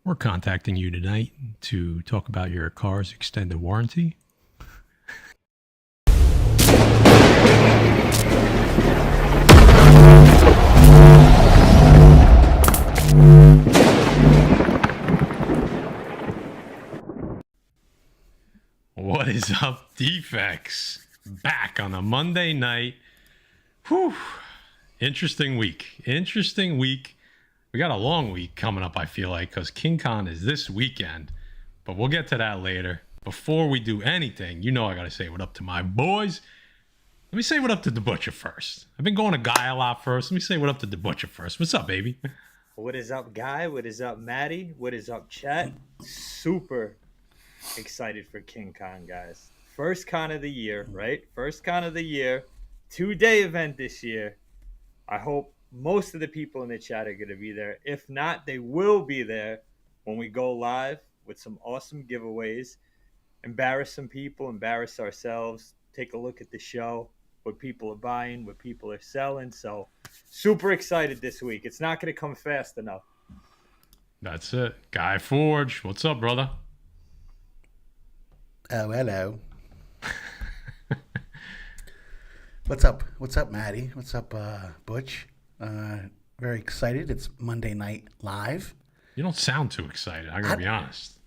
We're contacting you tonight to talk about your car's extended warranty. What is up, Defects? Back on a Monday night. Whew. Interesting week. We got a long week coming up, I feel like, because King Con is this weekend. But we'll get to that later. Before we do anything, you know I got to say what up to my boys. Let me say what up to the Butcher first. I've been going to Guy a lot first. Let me say what up to the Butcher first. What's up, baby? What is up, Guy? What is up, Maddie? What is up, Chet? Super excited for King Con, guys. First con of the year, right? First con of the year. 2-day event this year. I hope most of the people in the chat are going to be there. If not, they will be there when we go live with some awesome giveaways. Embarrass some people, embarrass ourselves. Take a look at the show, what people are buying, what people are selling. So super excited this week. It's not going to come fast enough. That's it. Guy Forge, what's up, brother? Oh, hello. What's up? What's up, Maddie? What's up, Butch? Very excited. It's Monday Night Live. You don't sound too excited. I gotta be honest.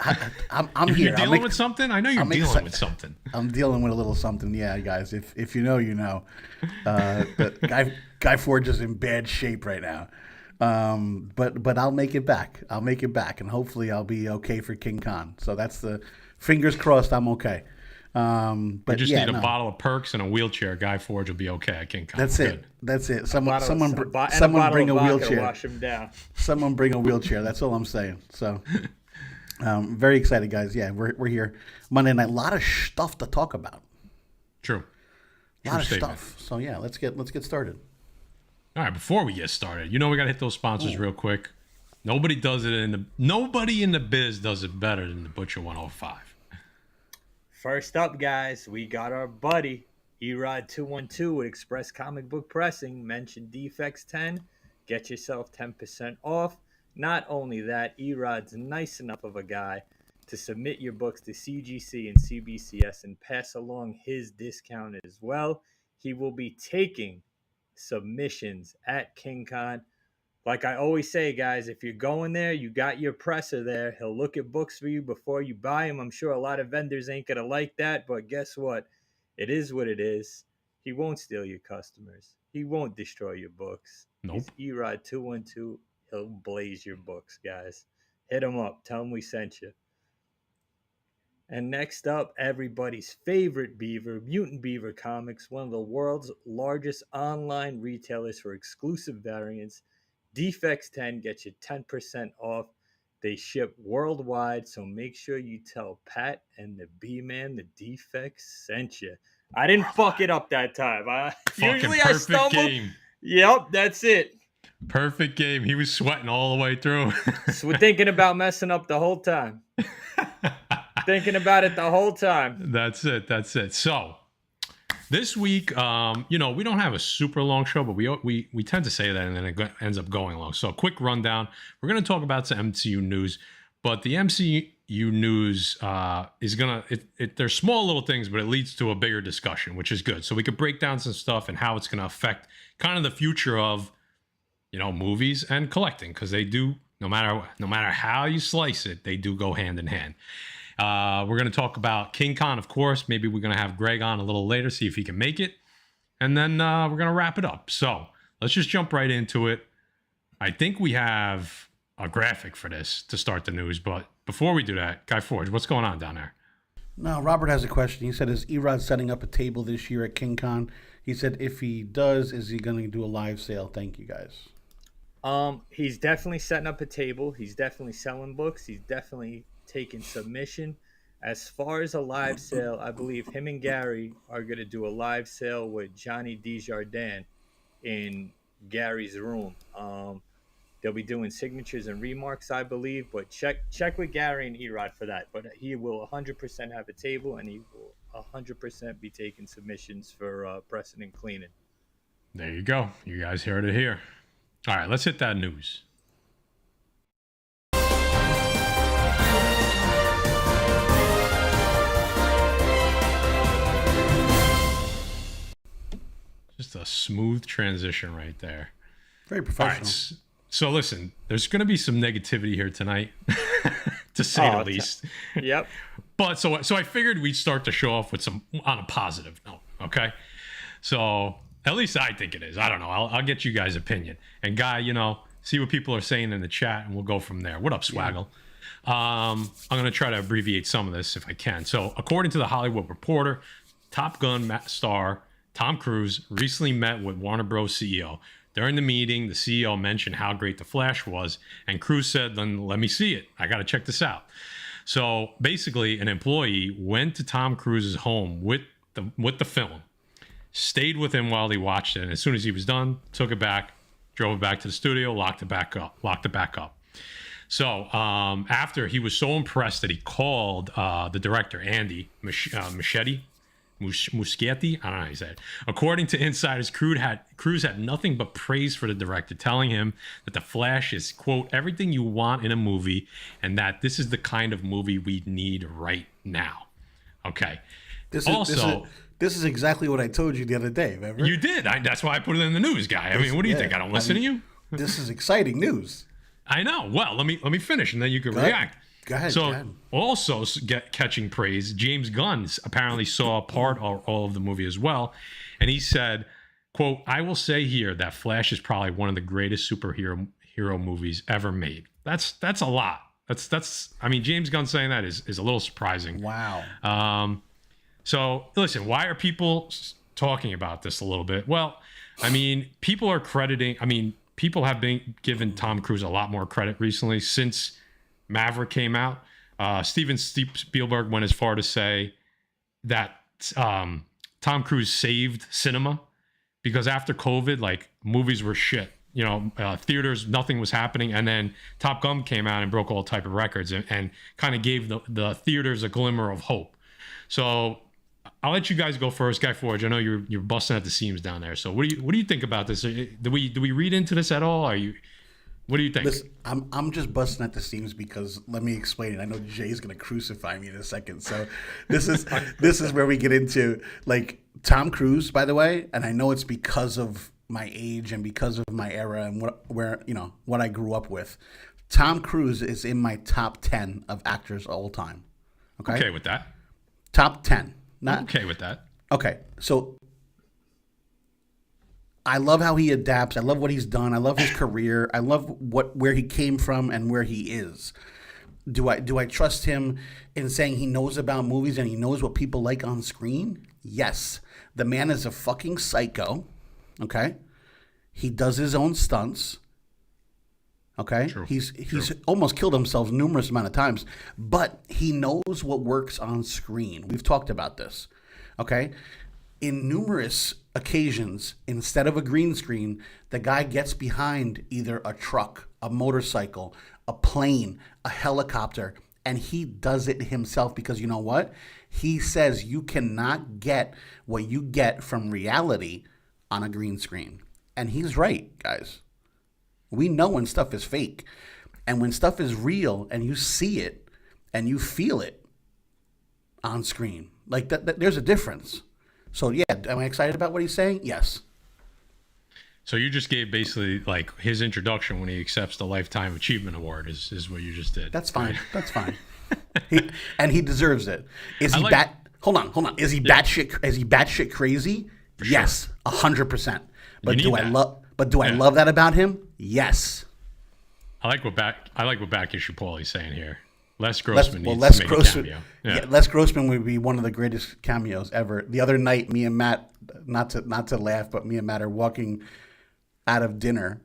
I'm here. You're dealing with something? I know you're dealing with something. I'm dealing with a little something. Yeah, guys. If you know, you know. But Guy Forge is in bad shape right now. But I'll make it back. And hopefully I'll be okay for King Con. So that's the fingers crossed. I'm okay. But you just need a bottle of Perks and a wheelchair. Guy Forge will be okay at King Con. That's it. That's it. Someone bring a wheelchair. Wash him down. Someone bring a wheelchair. That's all I'm saying. So, very excited, guys. Yeah, we're here Monday night. A lot of stuff to talk about. True. A lot of stuff. So yeah, let's get started. All right. Before we get started, we gotta hit those sponsors real quick. Nobody in the biz does it better than the Butcher 105. First up, guys, we got our buddy Erod212 with Express Comic Book Pressing. Mention Defects 10, get yourself 10% off. Not only that, Erod's nice enough of a guy to submit your books to CGC and CBCS and pass along his discount as well. He will be taking submissions at King Con. Like I always say, guys, if you're going there, you got your presser there. He'll look at books for you before you buy them. I'm sure a lot of vendors ain't going to like that, but guess what? It is what it is. He won't steal your customers. He won't destroy your books. Nope. He's Erod212. He'll blaze your books, guys. Hit him up. Tell him we sent you. And next up, everybody's favorite beaver, Mutant Beaver Comics, one of the world's largest online retailers for exclusive variants. Defects 10 gets you 10% off. They ship worldwide, so make sure you tell Pat and the B-Man the Defects sent you. I didn't fuck it up that time. Usually I stumble. Game. Yep, that's it. Perfect game. He was sweating all the way through. So we're thinking about messing up the whole time. Thinking about it the whole time. That's it. So this week, we don't have a super long show, but we tend to say that, and then it ends up going long. So, quick rundown. We're going to talk about some MCU news, but the MCU news is going to, they're small little things, but it leads to a bigger discussion, which is good. So, we could break down some stuff and how it's going to affect kind of the future of, movies and collecting, because they do, no matter how you slice it, they do go hand in hand. We're going to talk about King Con, of course. Maybe we're going to have Greg on a little later, see if he can make it. And then we're going to wrap it up. So let's just jump right into it. I think we have a graphic for this to start the news. But before we do that, Guy Forge, what's going on down there? No, Robert has a question. He said, is Erod setting up a table this year at King Con? He said, if he does, is he going to do a live sale? Thank you, guys. He's definitely setting up a table. He's definitely selling books. He's definitely taking submission. As far as a live sale, I believe him and Gary are going to do a live sale with Johnny Desjardins in Gary's room. They'll be doing signatures and remarks, I believe, but check with Gary and Erod for that. But he will 100% have a table, and he will 100% be taking submissions for pressing and cleaning. There you go. You guys heard it here. All right, let's hit that news. just a smooth transition right there. Very All professional. right. So listen, there's going to be some negativity here tonight, to say the least. Yep. But so I figured we'd start the show off with some on a positive note. Okay. So at least I think it is. I don't know. I'll get you guys' opinion. And Guy, see what people are saying in the chat, and we'll go from there. What up, Swaggle? I'm going to try to abbreviate some of this if I can. So according to the Hollywood Reporter, Top Gun star Tom Cruise recently met with Warner Bros. CEO. During the meeting, the CEO mentioned how great The Flash was, and Cruise said, then let me see it. I got to check this out. So basically, an employee went to Tom Cruise's home with the film, stayed with him while he watched it, and as soon as he was done, took it back, drove it back to the studio, locked it back up. So after he was so impressed that he called the director, Andy Muschietti, Muschietti, I don't know how you say it. According to insiders, Cruise had nothing but praise for the director, telling him that The Flash is, quote, everything you want in a movie, and that this is the kind of movie we need right now. Okay. This is exactly what I told you the other day, remember? You did. That's why I put it in the news, Guy. I mean, what do you think? I don't listen to you? This is exciting news. I know. Well, let me finish, and then you can react. Go ahead. So, also catching praise, James Gunn apparently saw part of all of the movie as well, and he said, quote, I will say here that Flash is probably one of the greatest superhero movies ever made. That's a lot. That's I mean, James Gunn saying that is a little surprising. Wow. So listen, why are people talking about this a little bit? Well, I mean, people have been giving Tom Cruise a lot more credit recently since Maverick came out. Steven Spielberg went as far to say that Tom Cruise saved cinema, because after COVID, like, movies were shit. Theaters, nothing was happening, and then Top Gun came out and broke all type of records and kind of gave the theaters a glimmer of hope. So I'll let you guys go first, Guy Forge. I know you're busting at the seams down there. So what do you think about this? Do we read into this at all? What do you think? Listen, I'm just busting at the seams because, let me explain it. I know Jay's gonna crucify me in a second. So this is where we get into, like, Tom Cruise, by the way, and I know it's because of my age and because of my era and what I grew up with. Tom Cruise is in my top 10 of actors all time. Okay with that. Top 10. I'm okay with that. Okay, so I love how he adapts. I love what he's done. I love his career. I love where he came from and where he is. Do I trust him in saying he knows about movies and he knows what people like on screen? Yes. The man is a fucking psycho. Okay? He does his own stunts. Okay? True. He's almost killed himself numerous amount of times, but he knows what works on screen. We've talked about this. Okay? In numerous occasions, instead of a green screen, the guy gets behind either a truck, a motorcycle, a plane, a helicopter, and he does it himself, because you know what? He says you cannot get what you get from reality on a green screen. And he's right, guys. We know when stuff is fake. And when stuff is real and you see it and you feel it on screen, like that there's a difference. So, yeah, am I excited about what he's saying? Yes. So you just gave basically, like, his introduction when he accepts the Lifetime Achievement Award is what you just did. That's fine. Right? That's fine. He deserves it. Is he Hold on. Is he batshit crazy? For sure. Yes, 100%. But do I Yeah. love that about him? Yes. I like what back issue Paulie's saying here. Les Grossman needs to make a cameo. Yeah, Les Grossman would be one of the greatest cameos ever. The other night, me and Matt, not to laugh, but me and Matt are walking out of dinner,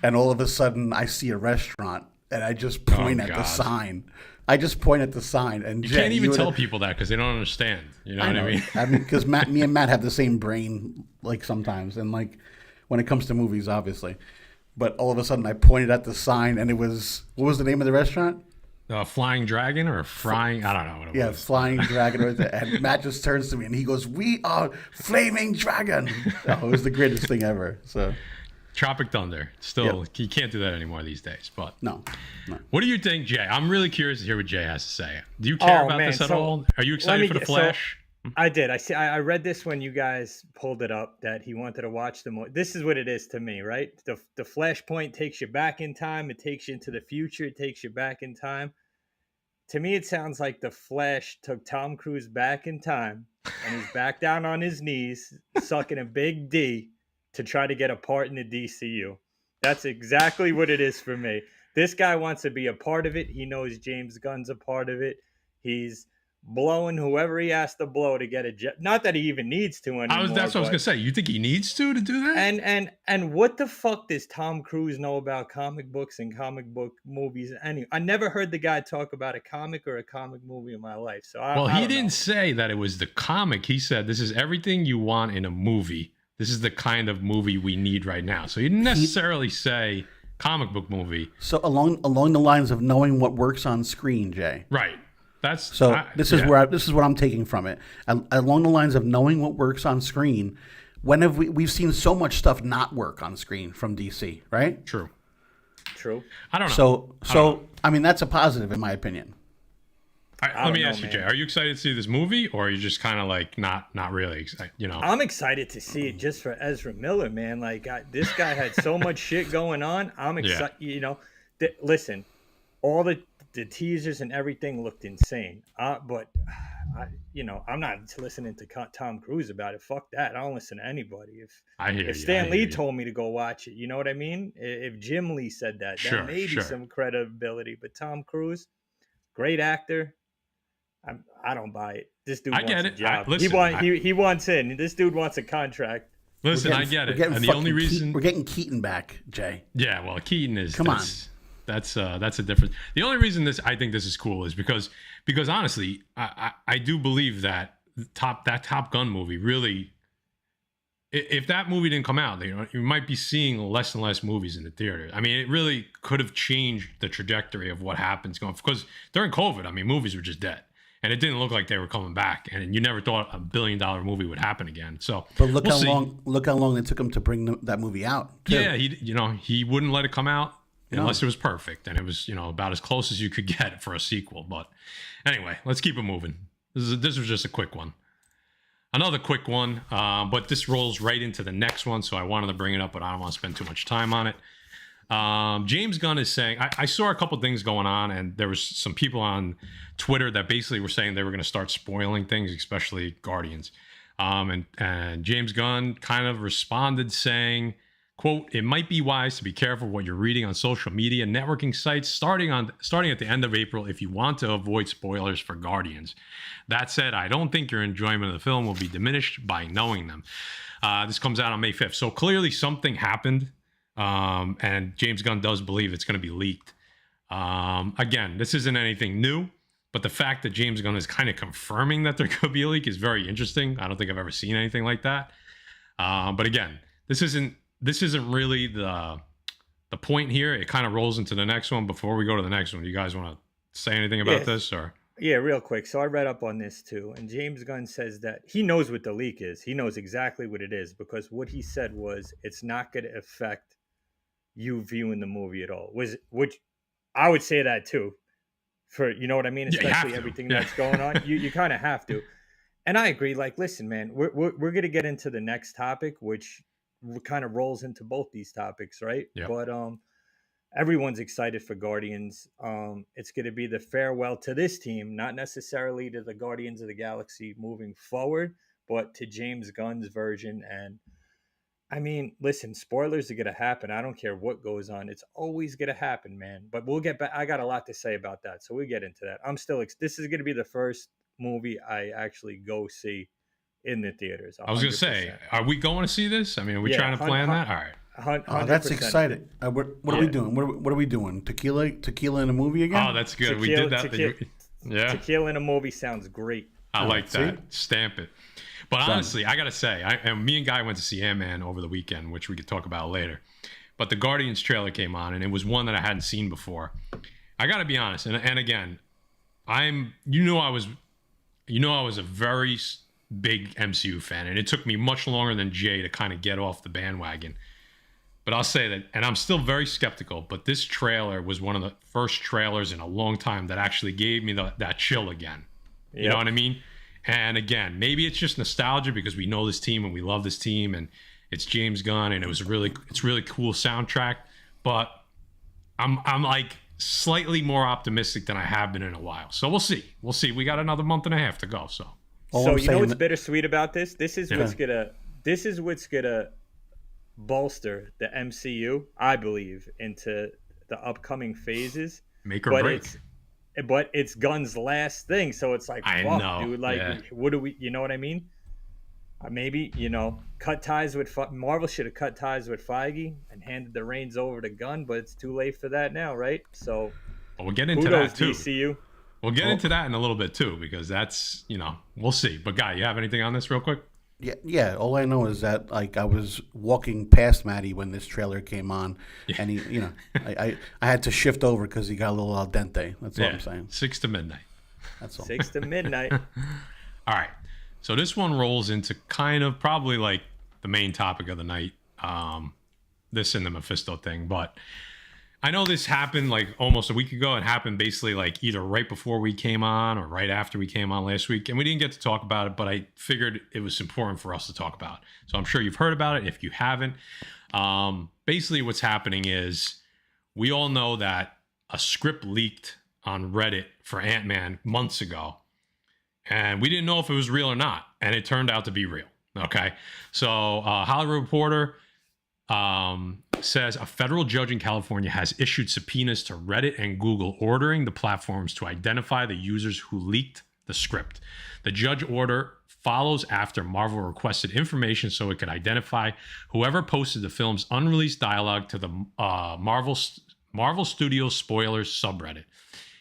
and all of a sudden I see a restaurant, and I just point at the sign. And you can't even tell people that because they don't understand. You know what I mean? I mean, because me and Matt have the same brain, like, sometimes, and, like, when it comes to movies, obviously. But all of a sudden, I pointed at the sign, and it was, what was the name of the restaurant? Flying Dragon or Frying? I don't know what it was. Yeah, Flying Dragon. And Matt just turns to me, and he goes, "We are Flaming Dragon." Oh, it was the greatest thing ever. So, Tropic Thunder. Still, You can't do that anymore these days. But no. What do you think, Jay? I'm really curious to hear what Jay has to say. Do you care about this at all? Are you excited for The Flash? I did. I see. I read this when you guys pulled it up that he wanted to watch the movie. This is what it is to me, right? The Flashpoint takes you back in time. It takes you into the future. It takes you back in time. To me, it sounds like the Flash took Tom Cruise back in time, and he's back down on his knees, sucking a big D to try to get a part in the DCU. That's exactly what it is for me. This guy wants to be a part of it. He knows James Gunn's a part of it. He's blowing whoever he has to blow to get a jet. Not that he even needs to anymore. That's what I was gonna say. You think he needs to do that? And what the fuck does Tom Cruise know about comic books and comic book movies? I never heard the guy talk about a comic or a comic movie in my life. So he didn't say that it was the comic. He said this is everything you want in a movie. This is the kind of movie we need right now. So he didn't necessarily say comic book movie. So along the lines of knowing what works on screen, Jay. Right. This is what I'm taking from it. Along the lines of knowing what works on screen, when have we've seen so much stuff not work on screen from DC, right? True. I don't know. So I mean that's a positive in my opinion. Let me ask you, Jay. Are you excited to see this movie, or are you just kind of like not really excited? I'm excited to see it just for Ezra Miller, man. Like this guy had so much shit going on. I'm excited. Yeah. Listen, all the teasers and everything looked insane. But I'm not listening to Tom Cruise about it. Fuck that. I don't listen to anybody. If Stan Lee told me to go watch it, you know what I mean? If Jim Lee said that, that may be some credibility. But Tom Cruise, great actor. I don't buy it. This dude wants a job. He wants in. This dude wants a contract. Listen, I get it. And the only reason we're getting Keaton back, Jay. Yeah, well, Keaton is. Come on. That's a difference. The only reason I think this is cool is because honestly, I do believe that Top Gun movie really, if that movie didn't come out, you might be seeing less and less movies in the theater. I mean, it really could have changed the trajectory of what happens going, because during COVID, I mean, movies were just dead. And it didn't look like they were coming back, and you never thought $1 billion movie would happen again. So, but look how long it took him to bring that movie out. Too. Yeah, he wouldn't let it come out unless it was perfect, and it was about as close as you could get for a sequel. But anyway, let's keep it moving. This was just a quick one. Another quick one, but this rolls right into the next one, so I wanted to bring it up, but I don't want to spend too much time on it. James Gunn is saying, I saw a couple things going on, and there was some people on Twitter that basically were saying they were going to start spoiling things, especially Guardians. And James Gunn kind of responded saying, quote, "It might be wise to be careful what you're reading on social media networking sites starting at the end of April if you want to avoid spoilers for Guardians. That said, I don't think your enjoyment of the film will be diminished by knowing them." This comes out on May 5th. So clearly something happened. And James Gunn does believe it's going to be leaked. Again, this isn't anything new, but the fact that James Gunn is kind of confirming that there could be a leak is very interesting. I don't think I've ever seen anything like that. But again, this isn't really the point here. It kind of rolls into the next one. Before we go to the next one, do you guys want to say anything about this? Or yeah, real quick. So I read up on this too, and James Gunn says that he knows what the leak is. He knows exactly what it is, because what he said was it's not going to affect you viewing the movie at all. Which I would say that too, for you know what I mean, especially everything that's going on. You kind of have to, and I agree. Like, listen, man, we're gonna get into the next topic, which kind of rolls into both these topics, right? Yeah. But everyone's excited for Guardians. It's gonna be the farewell to this team, not necessarily to the Guardians of the Galaxy moving forward, but to James Gunn's version. And I mean, listen, spoilers are going to happen. I don't care what goes on. It's always going to happen, man. But we'll get back. I got a lot to say about that. So we'll get into that. This is going to be the first movie I actually go see in the theaters. 100%. I was going to say, are we going to see this? I mean, are we trying to plan that? All right. Oh, that's exciting. What are we doing? What are we doing? Tequila in a movie again? Oh, that's good. We did that. Tequila in a movie sounds great. I like that. Stamp it. But honestly, I got to say, me and Guy went to see Ant-Man over the weekend, which we could talk about later. But the Guardians trailer came on, and it was one that I hadn't seen before. I got to be honest, and again, I was a very big MCU fan, and it took me much longer than Jay to kind of get off the bandwagon. But I'll say that, and I'm still very skeptical, but this trailer was one of the first trailers in a long time that actually gave me that chill again. You know what I mean? And again, maybe it's just nostalgia because we know this team and we love this team, and it's James Gunn, and it's really cool soundtrack. But I'm like slightly more optimistic than I have been in a while. So we'll see. We got another month and a half to go. So you know what's bittersweet about this? This is what's gonna bolster the MCU, I believe, into the upcoming phases. Make or break. But it's Gunn's last thing, so it's like, I fuck, know. dude. Like, Yeah. what do we? You know what I mean? Maybe, cut ties with Marvel should have cut ties with Feige and handed the reins over to Gunn, but it's too late for that now, right? So we'll get into that too. DCU. We'll get into that in a little bit too, because that's, we'll see. But Guy, you have anything on this real quick? Yeah. All I know is that I was walking past Matty when this trailer came on, and he, I had to shift over because he got a little al dente. That's all I'm saying. 6 to midnight. That's all. 6 to midnight. All right. So this one rolls into kind of probably like the main topic of the night. This and the Mephisto thing, but I know this happened like almost a week ago. It happened basically like either right before we came on or right after we came on last week. And we didn't get to talk about it, but I figured it was important for us to talk about. So I'm sure you've heard about it. If you haven't, basically what's happening is we all know that a script leaked on Reddit for Ant-Man months ago. And we didn't know if it was real or not. And it turned out to be real. Okay. So Hollywood Reporter says a federal judge in California has issued subpoenas to Reddit and Google, ordering the platforms to identify the users who leaked the script. The judge order follows after Marvel requested information so it could identify whoever posted the film's unreleased dialogue to the Marvel Studios spoilers subreddit.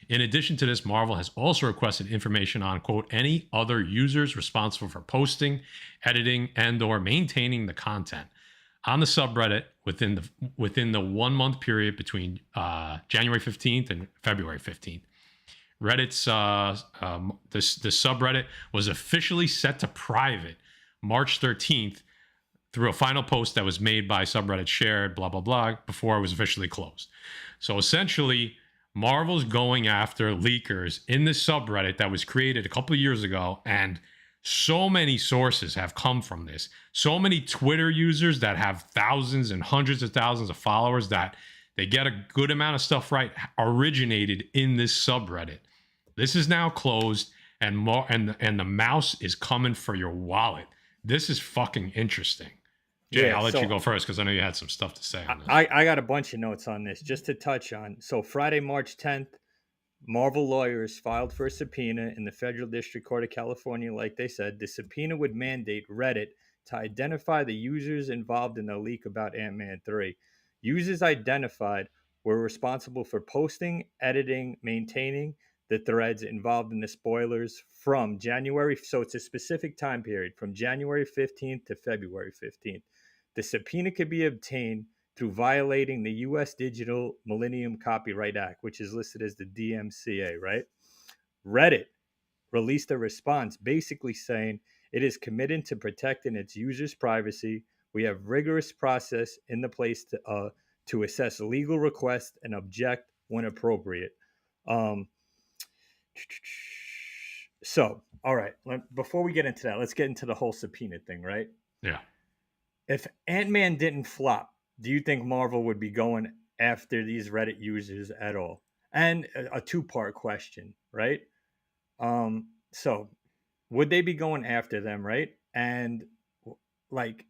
In addition to this, Marvel has also requested information on, quote, any other users responsible for posting, editing, and or maintaining the content on the subreddit within the 1 month period between January 15th and February 15th. Reddit's the subreddit was officially set to private March 13th through a final post that was made by subreddit shared, blah, blah, blah, before it was officially closed. So essentially, Marvel's going after leakers in this subreddit that was created a couple of years ago, and so many sources have come from this. So many Twitter users that have thousands and hundreds of thousands of followers that they get a good amount of stuff right originated in this subreddit. This is now closed, and the mouse is coming for your wallet. This is fucking interesting. Jay, I'll let you go first because I know you had some stuff to say on this. I got a bunch of notes on this just to touch on. So Friday, March 10th, Marvel lawyers filed for a subpoena in the Federal District Court of California. Like they said, the subpoena would mandate Reddit to identify the users involved in the leak about Ant-Man 3. Users identified were responsible for posting, editing, maintaining the threads involved in the spoilers from January. So it's a specific time period from January 15th to February 15th. The subpoena could be obtained through violating the U.S. Digital Millennium Copyright Act, which is listed as the DMCA, right? Reddit released a response basically saying it is committed to protecting its users' privacy. We have rigorous process in the place to assess legal requests and object when appropriate. So, all right, before we get into that, let's get into the whole subpoena thing, right? Yeah. If Ant-Man didn't flop, do you think Marvel would be going after these Reddit users at all? And a two-part question, right? So would they be going after them, right? And like,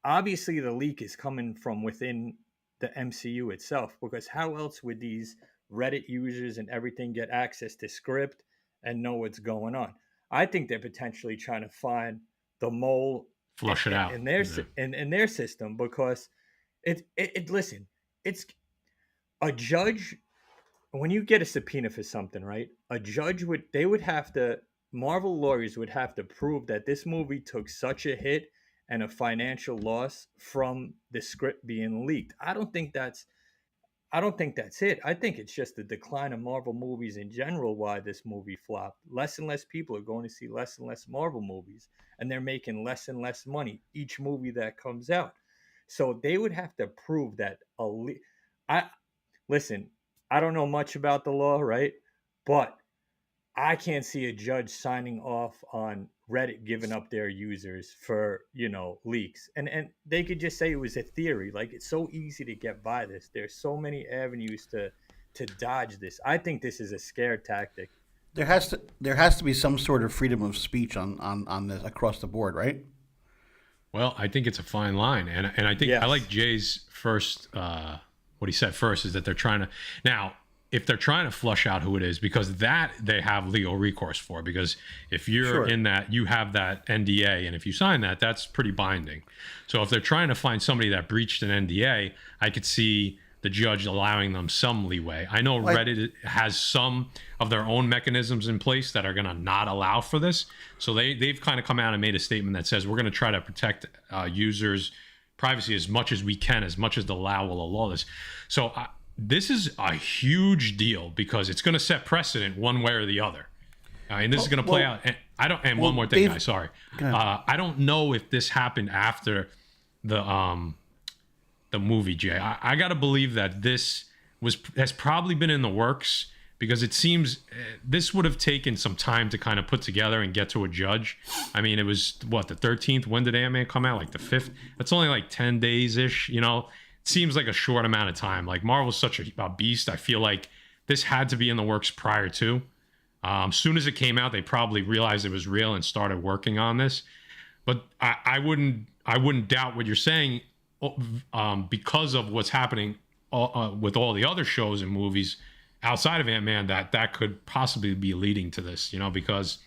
obviously the leak is coming from within the MCU itself, because how else would these Reddit users and everything get access to script and know what's going on? I think they're potentially trying to find the mole, flush it out in their system, because listen, it's a judge. When you get a subpoena for something, right? A judge Marvel lawyers would have to prove that this movie took such a hit and a financial loss from the script being leaked. I don't think that's it. I think it's just the decline of Marvel movies in general why this movie flopped. Less and less people are going to see less and less Marvel movies, and they're making less and less money each movie that comes out. So they would have to prove that listen, I don't know much about the law, right? But I can't see a judge signing off on Reddit giving up their users for, leaks. And they could just say it was a theory. Like, it's so easy to get by this. There's so many avenues to dodge this. I think this is a scare tactic. There has to be some sort of freedom of speech on this across the board, right? Well, I think it's a fine line, and I think Yes. I like Jay's first. What he said first is that they're trying to now. If they're trying to flush out who it is, because that they have legal recourse for, because if you're Sure. in that, you have that NDA, and if you sign that, that's pretty binding. So if they're trying to find somebody that breached an NDA, I could see the judge allowing them some leeway. I know Reddit has some of their own mechanisms in place that are going to not allow for this. So they've kind of come out and made a statement that says we're going to try to protect users' privacy as much as we can, as much as the law will allow this. So this is a huge deal because it's going to set precedent one way or the other. And this is going to play out. And I don't. And one more thing, guys. Sorry, I don't know if this happened after the movie, Jay. I got to believe that this has probably been in the works, because it seems this would have taken some time to kind of put together and get to a judge. I mean, it was what, the 13th? When did Ant-Man come out? Like the 5th? That's only like 10 days ish. It seems like a short amount of time. Like, Marvel's such a beast. I feel like this had to be in the works prior to. Soon as it came out, they probably realized it was real and started working on this. But I wouldn't doubt what you're saying, because of what's happening with all the other shows and movies outside of Ant-Man, that could possibly be leading to this, because,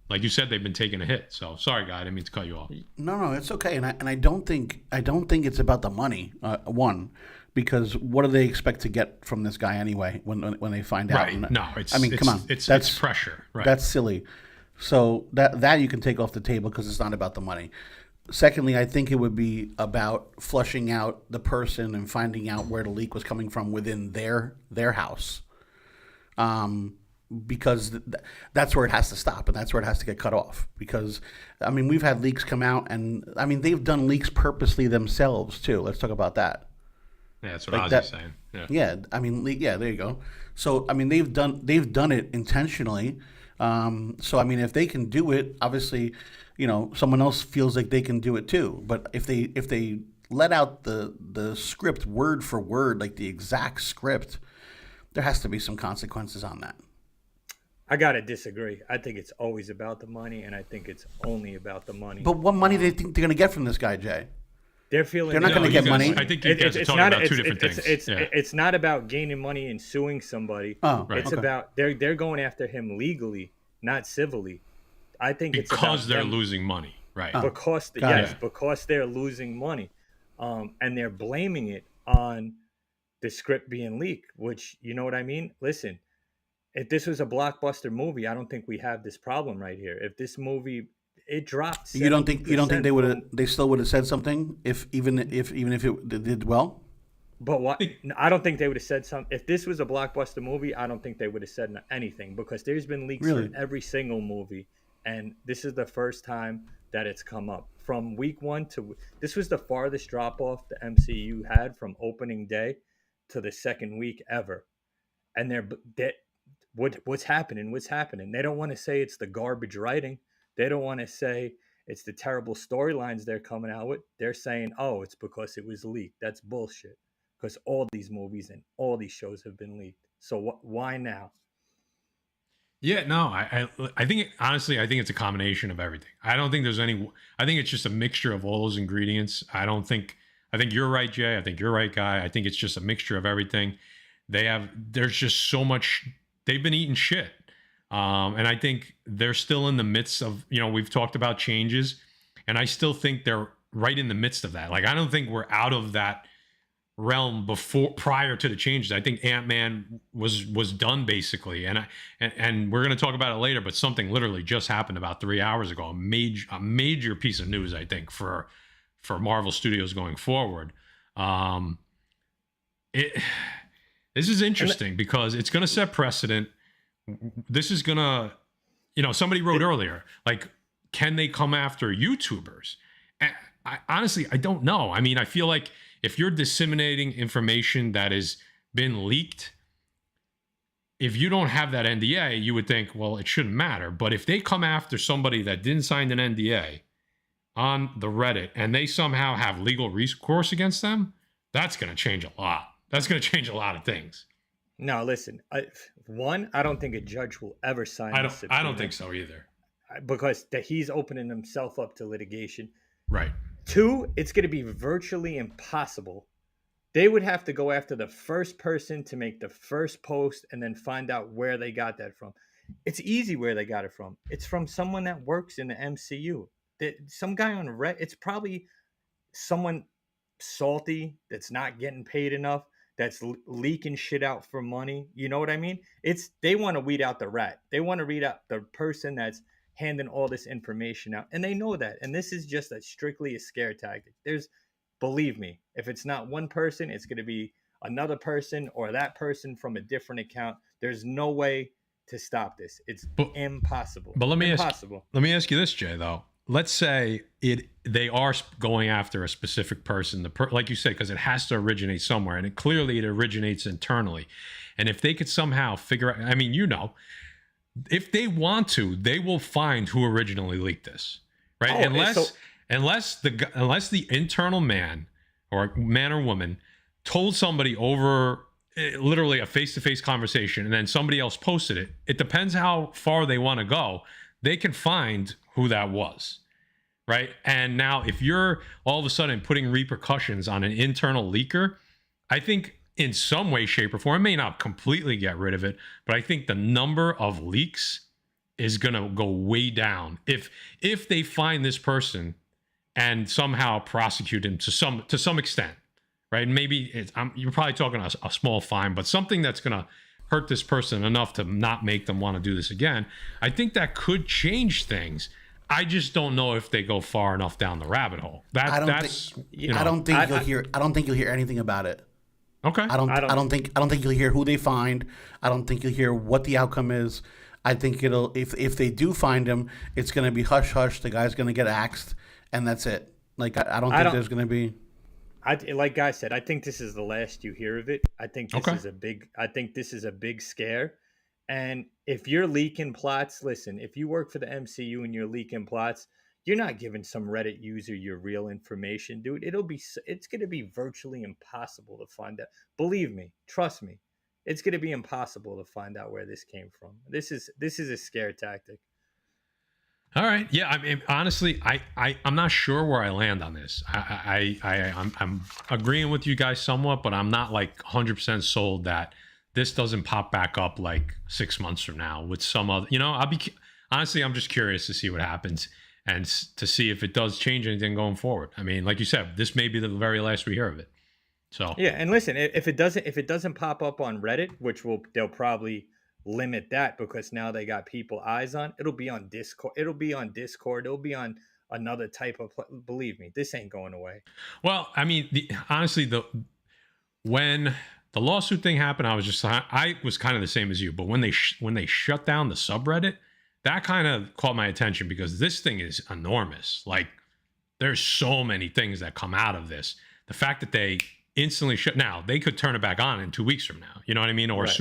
like you said, they've been taking a hit. So sorry, guy, I didn't mean to cut you off. No, it's okay. And I don't think it's about the money. One, because what do they expect to get from this guy anyway when they find out? Right. No, come on. It's pressure. Right. That's silly. So that you can take off the table because it's not about the money. Secondly, I think it would be about flushing out the person and finding out where the leak was coming from within their house, because that's where it has to stop and that's where it has to get cut off. Because, I mean, we've had leaks come out, and I mean, they've done leaks purposely themselves too. Let's talk about that. Yeah, that's what Ozzy's saying. Yeah, I mean, there you go. So, I mean, they've done it intentionally. So, I mean, if they can do it, obviously, someone else feels like they can do it too. But if they let out the script word for word, like the exact script, there has to be some consequences on that. I gotta disagree. I think it's always about the money, and I think it's only about the money. But what money do they think they're going to get from this guy, Jay? They're feeling They're not going to get money. I think you guys are talking about two different things. It's not about gaining money and suing somebody. Oh, right. It's about they're going after him legally, not civilly. I think it's because about they're them. losing money, right? Because Got because they're losing money, and they're blaming it on the script being leaked. Which, you know what I mean? Listen, if this was a blockbuster movie, I don't think we have this problem right here. If this movie, it dropped. You don't think they still would have said something even if it did well? But what? I don't think they would have said something. If this was a blockbuster movie, I don't think they would have said anything, because there's been leaks for every single movie, and this is the first time that it's come up. From week one to this was the farthest drop off the MCU had from opening day to the second week ever, and what's happening? What's happening? They don't want to say it's the garbage writing. They don't want to say it's the terrible storylines they're coming out with. They're saying, oh, it's because it was leaked. That's bullshit. Because all these movies and all these shows have been leaked. So why now? Yeah, no, I think honestly, I think it's a combination of everything. I don't think there's any. I think it's just a mixture of all those ingredients. I think you're right, Jay. I think you're right, Guy. I think it's just a mixture of everything. There's just so much. They've been eating shit. And I think they're still in the midst of, we've talked about changes, and I still think they're right in the midst of that. Like, I don't think we're out of that realm prior to the changes. I think Ant-Man was done basically. And we're going to talk about it later, but something literally just happened about 3 hours ago. A major piece of news, I think, for Marvel Studios going forward. This is interesting because it's going to set precedent. This is gonna, somebody wrote earlier, like, can they come after YouTubers? And honestly, I don't know. I mean, I feel like if you're disseminating information that has been leaked, if you don't have that NDA, you would think, well, it shouldn't matter. But if they come after somebody that didn't sign an NDA on the Reddit and they somehow have legal recourse against them, that's going to change a lot. That's going to change a lot of things. No, listen. I don't think a judge will ever sign. I don't think so either. Because he's opening himself up to litigation. Right. 2, it's going to be virtually impossible. They would have to go after the first person to make the first post and then find out where they got that from. It's easy where they got it from. It's from someone that works in the MCU. Some guy on Reddit. It's probably someone salty that's not getting paid enough, that's leaking shit out for money. You know what I mean? They want to weed out the rat. They want to weed out the person that's handing all this information out. And they know that. And this is just strictly a scare tactic. Believe me, if it's not one person, it's going to be another person or that person from a different account. There's no way to stop this. It's impossible. But let me ask you this, Jay, though. Let's say they are going after a specific person, like you said, because it has to originate somewhere, and it originates internally. And if they could somehow figure out, I mean, if they want to, they will find who originally leaked this, right? Unless the internal man or woman told somebody over literally a face-to-face conversation and then somebody else posted it, it depends how far they want to go. They can find who that was, right? And now if you're all of a sudden putting repercussions on an internal leaker, I think in some way, shape, or form, it may not completely get rid of it, but I think the number of leaks is going to go way down if they find this person and somehow prosecute him to some extent, right? Maybe you're probably talking a small fine, but something that's going to hurt this person enough to not make them want to do this again. I think that could change things. I just don't know if they go far enough down the rabbit hole. I don't think you'll hear anything about it. Okay. I don't think you'll hear who they find. I don't think you'll hear what the outcome is. I think if they do find him, it's going to be hush hush. The guy's going to get axed, and that's it. Like I don't think there's going to be. Like Guy said, I think this is the last you hear of it. I think this is a big scare. And if you're leaking plots, listen, if you work for the MCU and you're leaking plots, you're not giving some Reddit user your real information, dude. It's going to be virtually impossible to find out. Believe me, trust me. It's going to be impossible to find out where this came from. This is a scare tactic. All right. Yeah. I mean, honestly, I'm not sure where I land on this. I'm agreeing with you guys somewhat, but I'm not like 100% sold that this doesn't pop back up like 6 months from now with some other, I'm just curious to see what happens and to see if it does change anything going forward. I mean, like you said, this may be the very last we hear of it. So yeah. And listen, if it doesn't pop up on Reddit, which they'll probably limit that because now they got people eyes on, it'll be on Discord. It'll be on another type of, believe me, this ain't going away. Well, I mean, when the lawsuit thing happened, I was kind of the same as you, but when they shut down the subreddit, that kind of caught my attention because this thing is enormous. Like there's so many things that come out of this. The fact that they instantly now they could turn it back on in 2 weeks from now. You know what I mean? Or right. As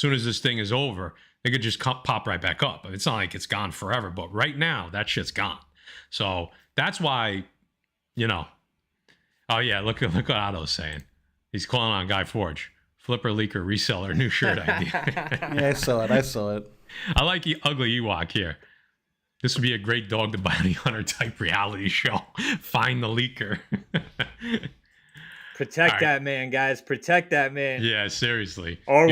soon as this thing is over, they could just pop right back up. It's not like it's gone forever, but right now that shit's gone. So that's why, oh yeah, look what Otto's saying. He's calling on Guy Forge. Flipper, leaker, reseller, new shirt idea. Yeah, I saw it. I like the ugly Ewok here. This would be a great dog the bounty hunter type reality show. Find the leaker. Protect that man, guys. Protect that man. Yeah, seriously. Or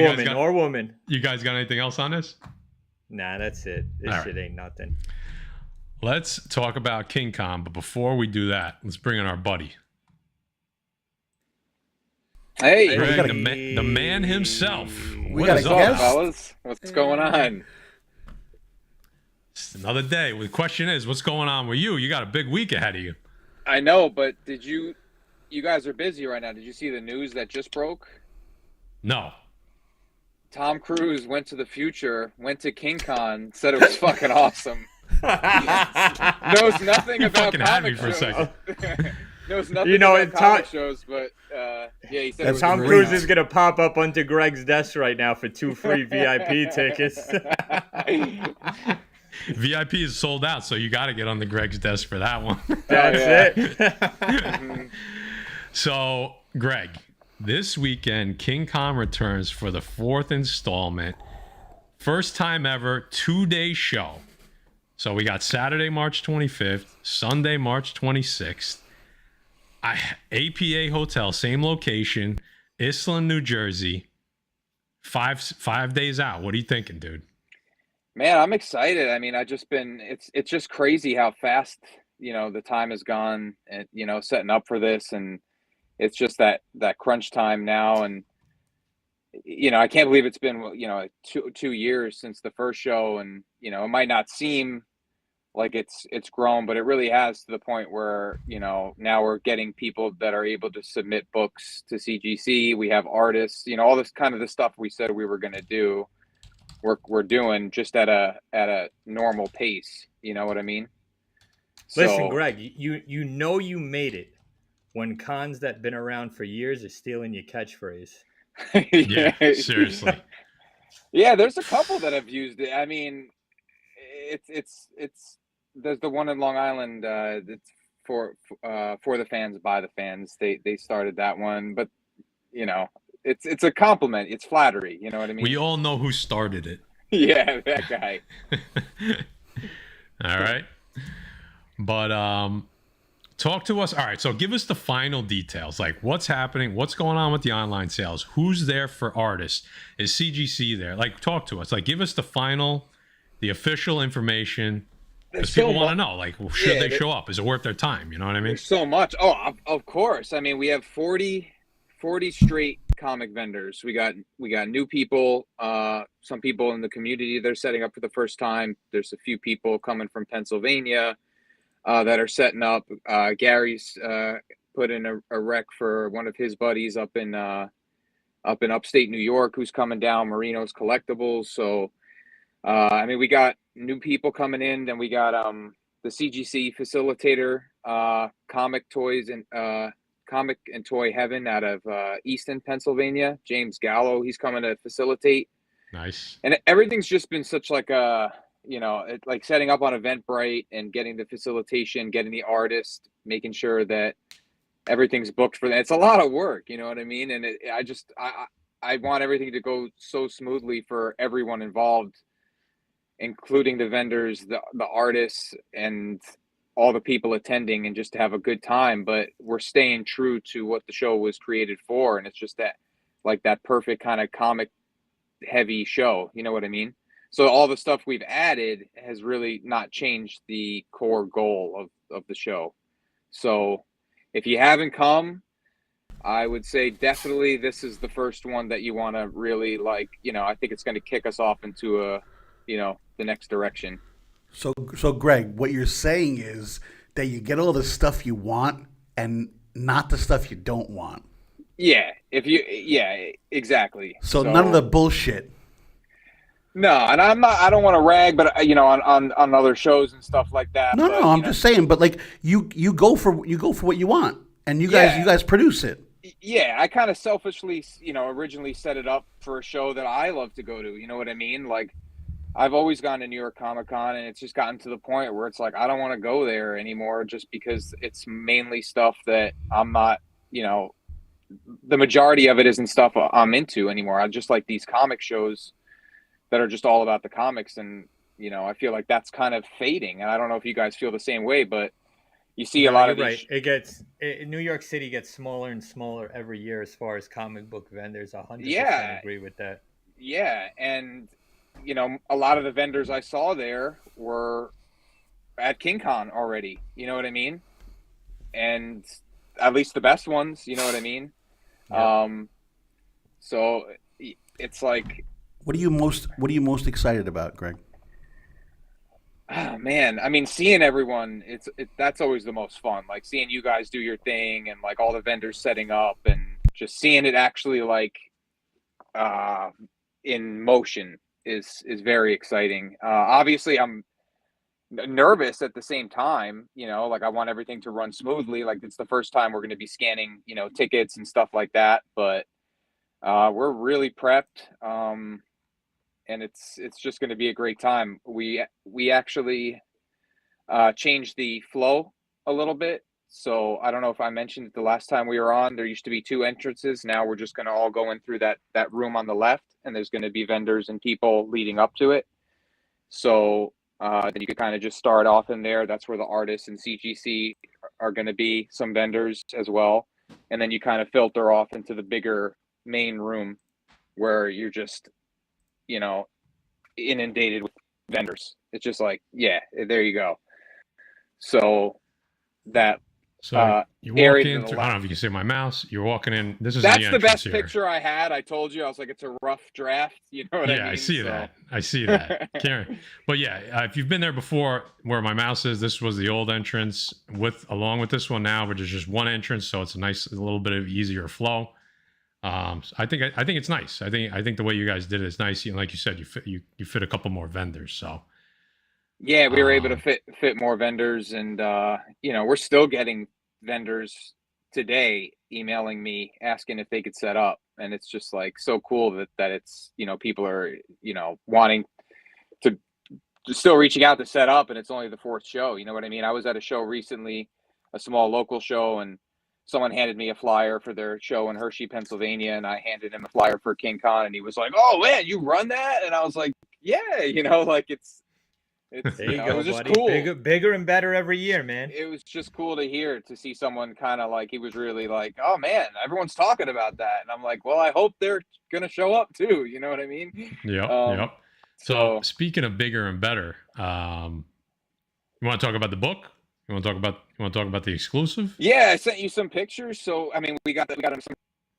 woman. You guys got anything else on this? Nah, that's it. This shit ain't nothing. Let's talk about King Kong, but before we do that, let's bring in our buddy. Hey, Greg, the man himself. We got a guest, fellas. What's going on? It's another day. The question is, what's going on with you? You got a big week ahead of you. I know, but you guys are busy right now. Did you see the news that just broke? No. Tom Cruise went to the future, went to King Kong, said it was fucking awesome. Knows nothing about fucking had me comic for a shows. second. Knows nothing about comic shows, but Yeah, he said That's it Tom was great. Cruise is gonna pop up onto Greg's desk right now for 2 free VIP tickets. VIP is sold out, so you got to get on the Greg's desk for that one. That's yeah. it. So, Greg, this weekend, King Kong returns for the 4th installment. First time ever, 2-day show. So we got Saturday, March 25th, Sunday, March 26th. APA Hotel, same location, Island, New Jersey. Five days out. What are you thinking, dude? Man, I'm excited. I mean, it's just crazy how fast, the time has gone and, setting up for this. And it's just that crunch time now. And, I can't believe it's been, 2 years since the first show. And, it might not seem like it's grown, but it really has, to the point where, now we're getting people that are able to submit books to CGC. We have artists, all this kind of the stuff we said we were going to do. We're doing just at a normal pace. You know what I mean? Listen, Greg, you made it when cons that been around for years are stealing your catchphrase. Yeah, seriously. Yeah, there's a couple that have used it. I mean, it's there's the one in Long Island that's for the fans, by the fans. They started that one, but it's a compliment. It's flattery. You know what I mean? We all know who started it. Yeah, that guy. All right. But talk to us. All right, so give us the final details. Like, what's happening? What's going on with the online sales? Who's there for artists? Is CGC there? Like, talk to us. Like, give us the official information. Because people want to know, like, should they show up? Is it worth their time? You know what I mean? There's so much. Oh, of course. I mean, we have 40 straight comic vendors. We got new people, some people in the community that are setting up for the first time. There's a few people coming from Pennsylvania that are setting up. Gary's put in a rec for one of his buddies up in upstate New York, who's coming down, Marino's Collectibles. So I mean, we got new people coming in. Then we got the CGC facilitator, comic and toy heaven out of Easton, Pennsylvania. James Gallo, he's coming to facilitate. Nice. And everything's just been such like like setting up on Eventbrite and getting the facilitation, getting the artist, making sure that everything's booked for them. It's a lot of work, you know what I mean? And I want everything to go so smoothly for everyone involved, including the vendors, the artists, and all the people attending, and just to have a good time. But we're staying true to what the show was created for. And it's just that perfect kind of comic heavy show. You know what I mean? So all the stuff we've added has really not changed the core goal of the show. So if you haven't come, I would say definitely this is the first one that you want to really like. I think it's going to kick us off into the next direction. So Greg, what you're saying is that you get all the stuff you want and not the stuff you don't want. Yeah, exactly. So none of the bullshit. No, and I don't want to rag, but on other shows and stuff like that. No, I'm just saying. But like you go for what you want, and you guys produce it. Yeah, I kind of selfishly, originally set it up for a show that I love to go to. You know what I mean? Like, I've always gone to New York Comic Con, and it's just gotten to the point where it's like I don't want to go there anymore, just because it's mainly stuff that I'm not. The majority of it isn't stuff I'm into anymore. I just like these comic shows that are just all about the comics, and I feel like that's kind of fading. And I don't know if you guys feel the same way, but you see a lot of these. Right. New York City gets smaller and smaller every year as far as comic book vendors. 100% agree with that. Yeah, and a lot of the vendors I saw there were at King Con already. You know what I mean? And at least the best ones. You know what I mean? Yeah. So it's like. What are you most excited about, Greg? Oh, man, I mean, seeing everyone, that's always the most fun. Like seeing you guys do your thing, and like all the vendors setting up, and just seeing it actually like in motion is very exciting. Obviously, I'm nervous at the same time, you know, like I want everything to run smoothly. Like it's the first time we're going to be scanning, you know, tickets and stuff like that. But we're really prepped. And it's just going to be a great time. We actually changed the flow a little bit. So I don't know if I mentioned it the last time we were on, there used to be 2 entrances. Now we're just going to all go in through that room on the left, and there's going to be vendors and people leading up to it. So then you could kind of just start off in there. That's where the artists and CGC are going to be, some vendors as well. And then you kind of filter off into the bigger main room where you're just, you know, inundated with vendors. It's just like, yeah, there you go. So that you walk in through, I don't know if you can see my mouse. You're walking in. That's the best picture I had. I told you, I was like, it's a rough draft. You know what I mean? Yeah, I see that. I see that. But yeah, if you've been there before, where my mouse is, this was the old entrance along with this one now, which is just one entrance, so it's a little bit of easier flow. So I think it's nice. I think the way you guys did it is nice. And like you said, you fit a couple more vendors. So yeah, we were able to fit more vendors, and you know, we're still getting vendors today emailing me asking if they could set up, and it's just like so cool that it's, you know, people are, you know, wanting to still reaching out to set up, and it's only the 4th show. You know what I mean? I was at a show recently, a small local show, and someone handed me a flyer for their show in Hershey, Pennsylvania, and I handed him a flyer for King Khan, and he was like, "Oh man, you run that?" And I was like, "Yeah," you know, like it's there you go, it was just buddy. cool. Bigger and better every year, man. It was just cool to see someone kind of like, he was really like, "Oh man, everyone's talking about that," and I'm like, "Well, I hope they're gonna show up too." You know what I mean? Yep. So speaking of bigger and better, you want to talk about the book? You want to talk about the exclusive? Yeah, I sent you some pictures. So I mean, we got some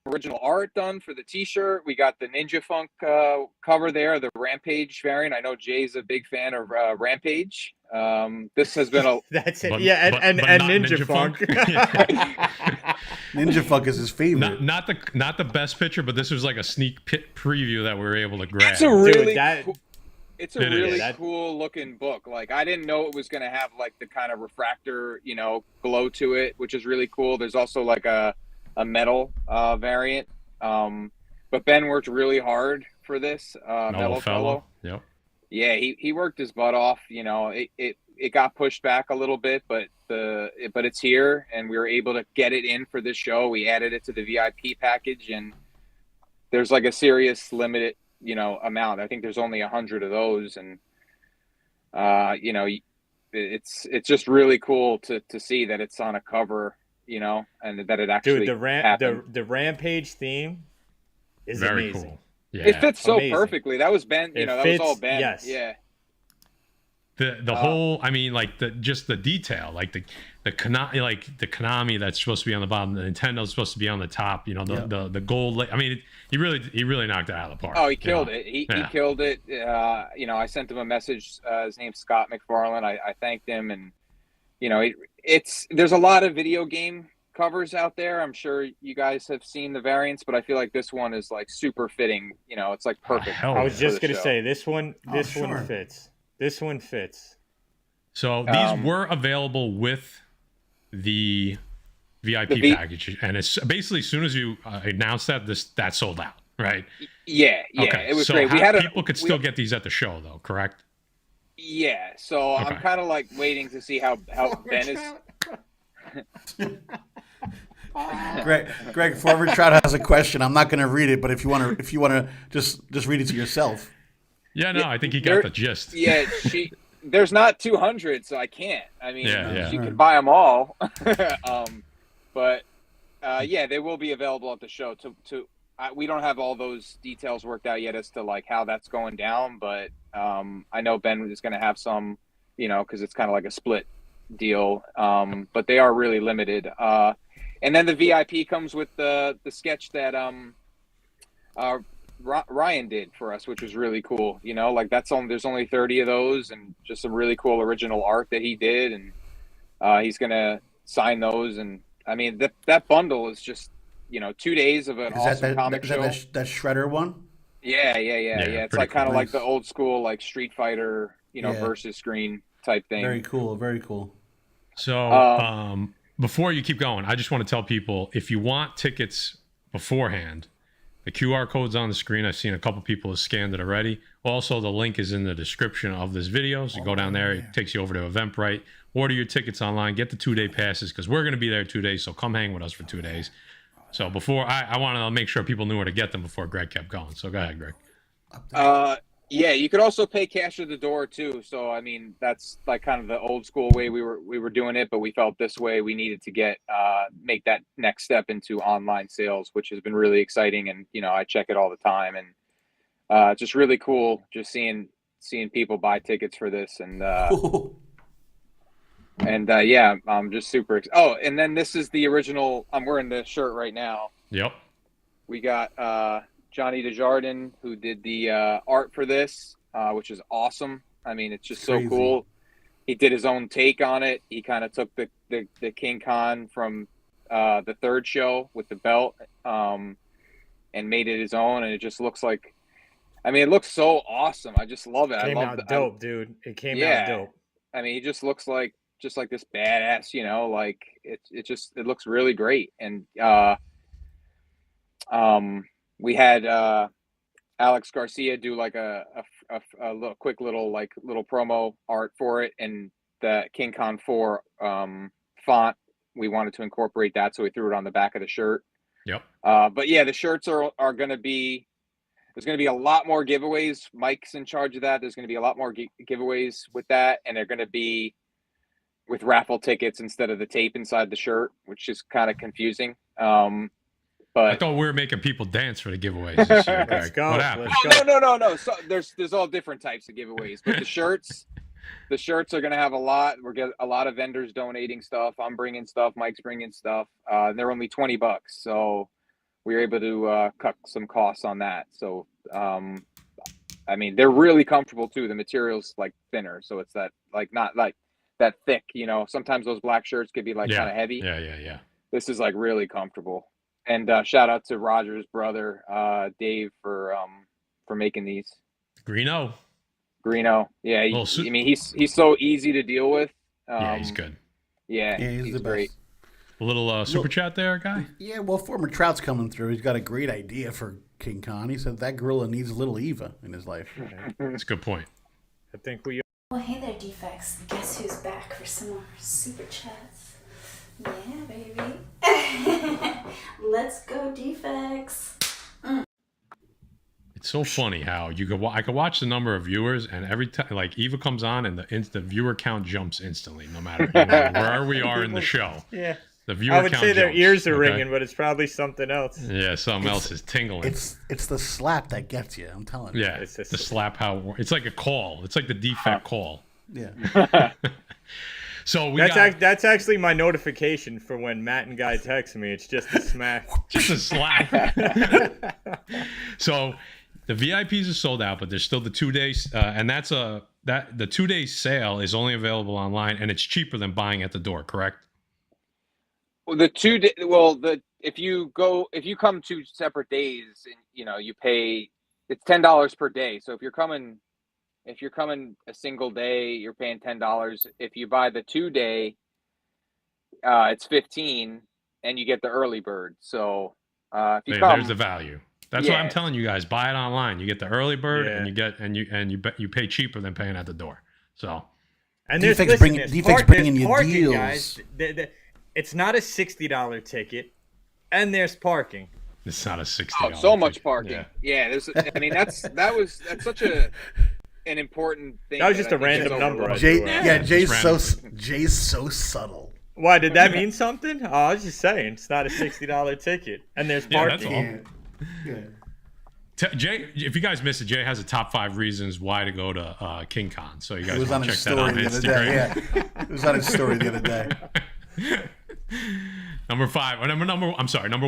original art done for the T-shirt. We got the Ninja Funk cover there, the Rampage variant. I know Jay's a big fan of Rampage. This has been a that's it. But Ninja Funk. Ninja Funk is his favorite. Not the best picture, but this was like a sneak preview that we were able to grab. It's a really Dude, it's a really cool looking book. Like I didn't know it was going to have like the kind of refractor, you know, glow to it, which is really cool. There's also like a metal variant. But Ben worked really hard for this. Mellow Fellow. Yep. Yeah, he worked his butt off. You know, it got pushed back a little bit, but it's here, and we were able to get it in for this show. We added it to the VIP package, and there's like a serious limited, you know, amount. I think there's only 100 of those, and you know, it's just really cool to see that it's on a cover, you know, and that it actually the Rampage theme is very amazing. Cool. Yeah. It fits so perfectly. That was Ben, you know, that was all Ben. Yes. Yeah. The whole, I mean, like just the detail, like the Konami that's supposed to be on the bottom, the Nintendo's supposed to be on the top. You know, the gold. I mean, he really knocked it out of the park. Oh, he killed it. He killed it. You know, I sent him a message. His name's Scott McFarlane. I thanked him, and you know, there's a lot of video game covers out there. I'm sure you guys have seen the variants, but I feel like this one is like super fitting. You know, it's like perfect. I was just gonna say this one fits. This one fits. So these were available with the VIP package, and it's basically as soon as you announced that sold out, right? Yeah, okay. It was so great. People could still get these at the show, though, correct? Yeah. So I'm kind of like waiting to see how Ben is. Greg Forward Trout has a question. I'm not going to read it, but if you want to just read it to yourself. Yeah, no, I think he got the gist. Yeah, there's not 200, so I can't. I mean, you can buy them all. But yeah, they will be available at the show. We don't have all those details worked out yet as to like how that's going down, but I know Ben is going to have some, you know, because it's kind of like a split deal. But they are really limited. And then the VIP comes with the sketch that Ryan did for us, which was really cool. You know, like there's only 30 of those, and just some really cool original art that he did, and he's gonna sign those. And I mean that bundle is just, you know, 2 days of an awesome comic show. That Shredder one? Yeah. It's like kind of like the old school like Street Fighter, you know, versus screen. type thing. Very cool. Very cool. So before you keep going, I just want to tell people, if you want tickets beforehand, the QR code's on the screen. I've seen a couple people have scanned it already. Also, the link is in the description of this video. So you go down there, it takes you over to Eventbrite. Order your tickets online. Get the 2-day passes because we're going to be there 2 days. So come hang with us for 2 days. So before, I want to make sure people knew where to get them before Greg kept going. So go ahead, Greg. Yeah, you could also pay cash at the door too. So I mean, that's like kind of the old school way we were doing it, but we felt this way we needed to get make that next step into online sales, which has been really exciting. And you know, I check it all the time, and it's just really cool just seeing people buy tickets for this, and yeah, I'm just super. Oh, and then this is the original. I'm wearing the shirt right now. Yep. We got Johnny Desjardins, who did the art for this, which is awesome. I mean, it's just so cool. He did his own take on it. He kind of took the King Khan from the third show with the belt and made it his own. And it just looks like, I mean, it looks so awesome. I just love it. Came out dope, dude. It came out dope. I mean, he just looks like this badass, you know, like it looks really great. And we had Alex Garcia do like a little quick little promo art for it, and the King Khan 4 font, we wanted to incorporate that, so we threw it on the back of the shirt. Yep. But yeah, the shirts are going to be, there's going to be a lot more giveaways. Mike's in charge of that. There's going to be a lot more giveaways with that, and they're going to be with raffle tickets instead of the tape inside the shirt, which is kind of confusing. But I thought we were making people dance for the giveaways this year, Greg. Let's go. What happened? No. So there's all different types of giveaways, but the shirts are going to have a lot. We're getting a lot of vendors donating stuff. I'm bringing stuff. Mike's bringing stuff. They're only $20, so we were able to cut some costs on that. So, I mean, they're really comfortable too. The material's like thinner, so it's that like not like that thick. You know, sometimes those black shirts could be like kind of heavy. Yeah. This is like really comfortable. And shout out to Roger's brother, Dave, for making these. Greeno. Yeah. I mean, he's so easy to deal with. Yeah, he's good. Yeah, he's the great. Best. A little super chat there, guy? Yeah, well, former Trout's coming through. He's got a great idea for King Khan. He said that gorilla needs a little Eva in his life. That's a good point. I think we... Well, hey there, Defects. Guess who's back for some more super chats? Yeah, baby. Let's go, Defects. It's so funny how I could watch the number of viewers, and every time like Eva comes on, and the viewer count jumps instantly, no matter where we are in the show. Yeah. The viewer I would count say their jumps, ears are ringing, but it's probably something else. Yeah, something else is tingling. It's the slap that gets you. I'm telling you. Yeah, it's the slap. It's like a call. It's like the defect call. Yeah. So that's actually my notification for when Matt and Guy text me. It's just a smack. Just a slap. So the VIPs are sold out, but there's still the 2 days, and the 2 day sale is only available online, and it's cheaper than buying at the door. Correct? Well, if you come 2 separate days, and you know you pay, it's $10 per day. So if you're coming a single day, you're paying $10. If you buy the 2 day, it's $15, and you get the early bird. So if you there's the value. That's why I'm telling you guys, buy it online. You get the early bird, and you pay cheaper than paying at the door. So, and there's Defects bringing you parking, deals. guys. It's not a $60 ticket, and there's parking. It's not a $60. Oh, so much parking. Yeah, there's. I mean, that's such an important thing. That was just a random number. Jay's so subtle. Why did that mean something? Oh, I was just saying it's not a $60 ticket, and there's parking. That's all. Yeah. Jay, if you guys missed it, Jay has the top 5 reasons why to go to King Khan. So you guys It was on check his that out story on the other Instagram. day. Yeah. It was on his story the other day. Number 5, or number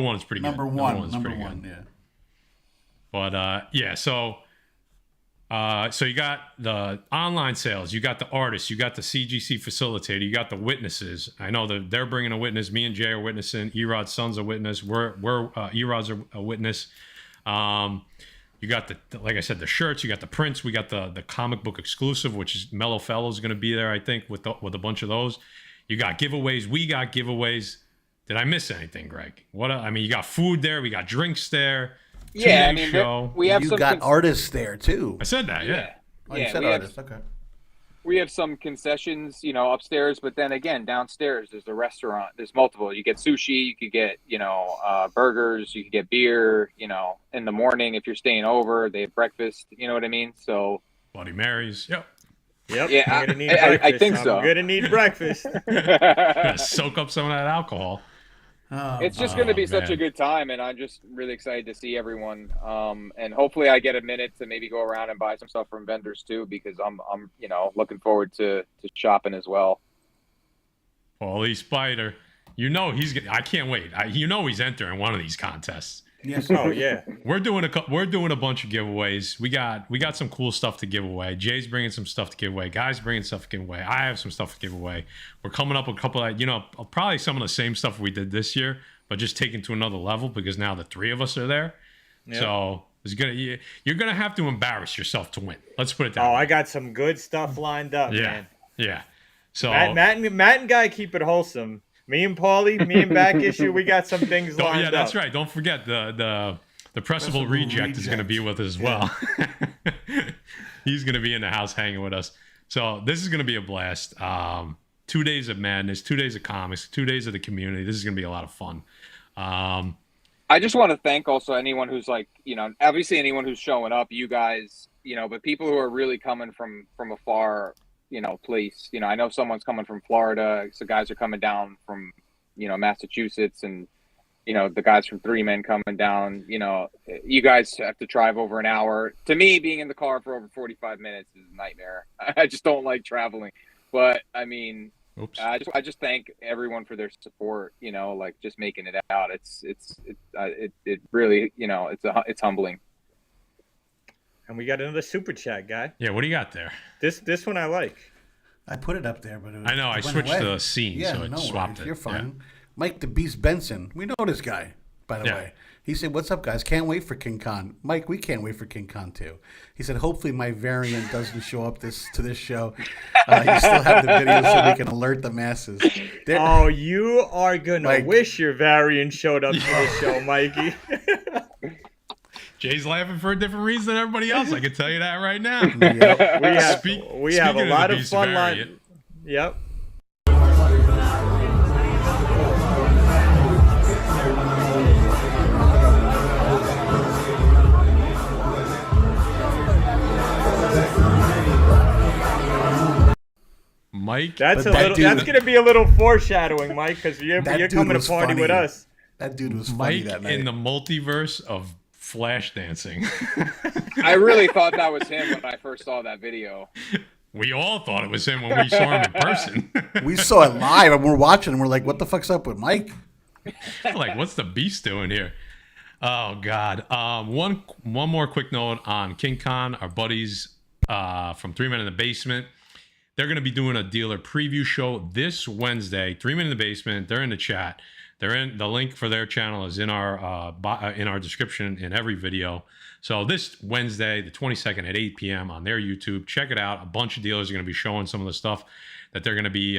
1 is pretty good. Number one, yeah. But so you got the online sales, you got the artists, you got the CGC facilitator, you got the witnesses. I know that they're bringing a witness. Me and Jay are witnessing. Erod's son's a witness. Erod's a witness. You got like I said, the shirts. You got the prints. We got the comic book exclusive, which is Mellow Fellow's going to be there, I think, with a bunch of those. You got giveaways. We got giveaways. Did I miss anything, Greg? I mean, you got food there. We got drinks there. Yeah, I mean, we have you got artists there too. I said that, yeah. Oh, you said artists. Okay. We have some concessions, upstairs, but then again, downstairs there's a restaurant. There's multiple. You get sushi, you could get, burgers, you could get beer, in the morning if you're staying over, they have breakfast, you know what I mean? So Bloody Marys, yep. Yep. Yeah, I'm gonna need breakfast. I think so. I'm gonna need breakfast. Soak up some of that alcohol. It's just going to be such a man. good time, and I'm just really excited to see everyone. And hopefully, I get a minute to maybe go around and buy some stuff from vendors too, because I'm looking forward to shopping as well. Paulie Spider, I can't wait. He's entering one of these contests. Yes. Oh yeah. We're doing a bunch of giveaways. We got some cool stuff to give away. Jay's bringing some stuff to give away. Guy's bringing stuff to give away. I have some stuff to give away. We're coming up with a couple of, probably some of the same stuff we did this year, but just taken to another level because now the three of us are there. Yep. So you're gonna have to embarrass yourself to win. Let's put it that way. I got some good stuff lined up, man. Yeah. So Matt and Guy keep it wholesome. Me and Paulie, me and Back Issue, we got some things lined up. Yeah, that's right. Don't forget the Pressable Reject is going to be with us as well. He's going to be in the house hanging with us. So this is going to be a blast. 2 days of madness, 2 days of comics, 2 days of the community. This is going to be a lot of fun. I just want to thank also anyone who's obviously anyone who's showing up, you guys, but people who are really coming from afar, place. I know someone's coming from Florida, so guys are coming down from, Massachusetts, and the guys from Three Men coming down. You guys have to drive over an hour. To me, being in the car for over 45 minutes is a nightmare. I just don't like traveling. But I mean, I just thank everyone for their support. Just making it out. It really, it's humbling. And we got another super chat, Guy. Yeah, what do you got there? This one I like. I put it up there, but I know I switched the scene, so it swapped it. You're fine. Yeah. Mike the Beast Benson. We know this guy, by the way. He said, "What's up, guys? Can't wait for King Khan." Mike, we can't wait for King Khan too. He said, "Hopefully my variant doesn't show up to this show. You still have the video so we can alert the masses." You are gonna wish your variant showed up to this show, Mikey. Jay's laughing for a different reason than everybody else. I can tell you that right now. Yep. We have a lot of fun line. Yep. Mike, that's gonna be a little foreshadowing, Mike, because you're coming to party with us. That dude was funny that night. In the multiverse of flash dancing. I really thought that was him when I first saw that video. We all thought it was him when we saw him in person. We saw it live and we're watching and we're like, what the fuck's up with Mike? Like, what's the beast doing here? Oh, God. One more quick note on King Khan, our buddies from 3 Men in the Basement. They're going to be doing a dealer preview show this Wednesday. 3 Men in the Basement. They're in the chat. The link for their channel is in our description in every video. So this Wednesday, the 22nd at 8 p.m. on their YouTube, check it out. A bunch of dealers are going to be showing some of the stuff that they're going to be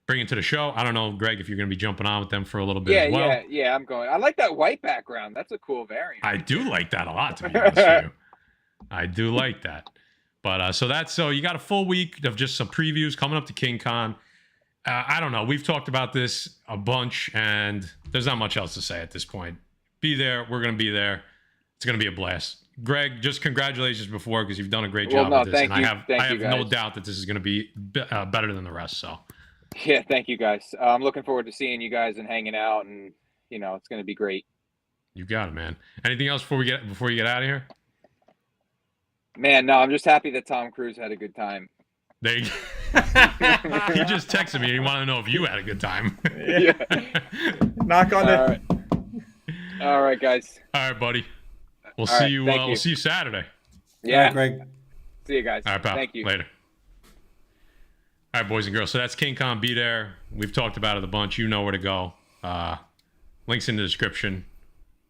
bringing to the show. I don't know, Greg, if you're going to be jumping on with them for a little bit as well. Yeah, I'm going. I like that white background. That's a cool variant. I do like that a lot, to be honest with you. I do like that. But so you got a full week of just some previews coming up to King Khan. I don't know. We've talked about this a bunch, and there's not much else to say at this point. Be there. We're going to be there. It's going to be a blast. Greg, just congratulations before, because you've done a great job with this. And I have no doubt that this is going to be better than the rest. So, yeah, thank you guys. I'm looking forward to seeing you guys and hanging out, and it's going to be great. You got it, man. Anything else before you get out of here? Man, no, I'm just happy that Tom Cruise had a good time. He just texted me. He wanted to know if you had a good time. Yeah. Knock on it. All right, guys. All right, buddy. We'll see you. We'll see you Saturday. Yeah, Greg. See you guys. All right, pal. Thank you. Later. All right, boys and girls. So that's King Khan. Be there. We've talked about it a bunch. You know where to go. Links in the description.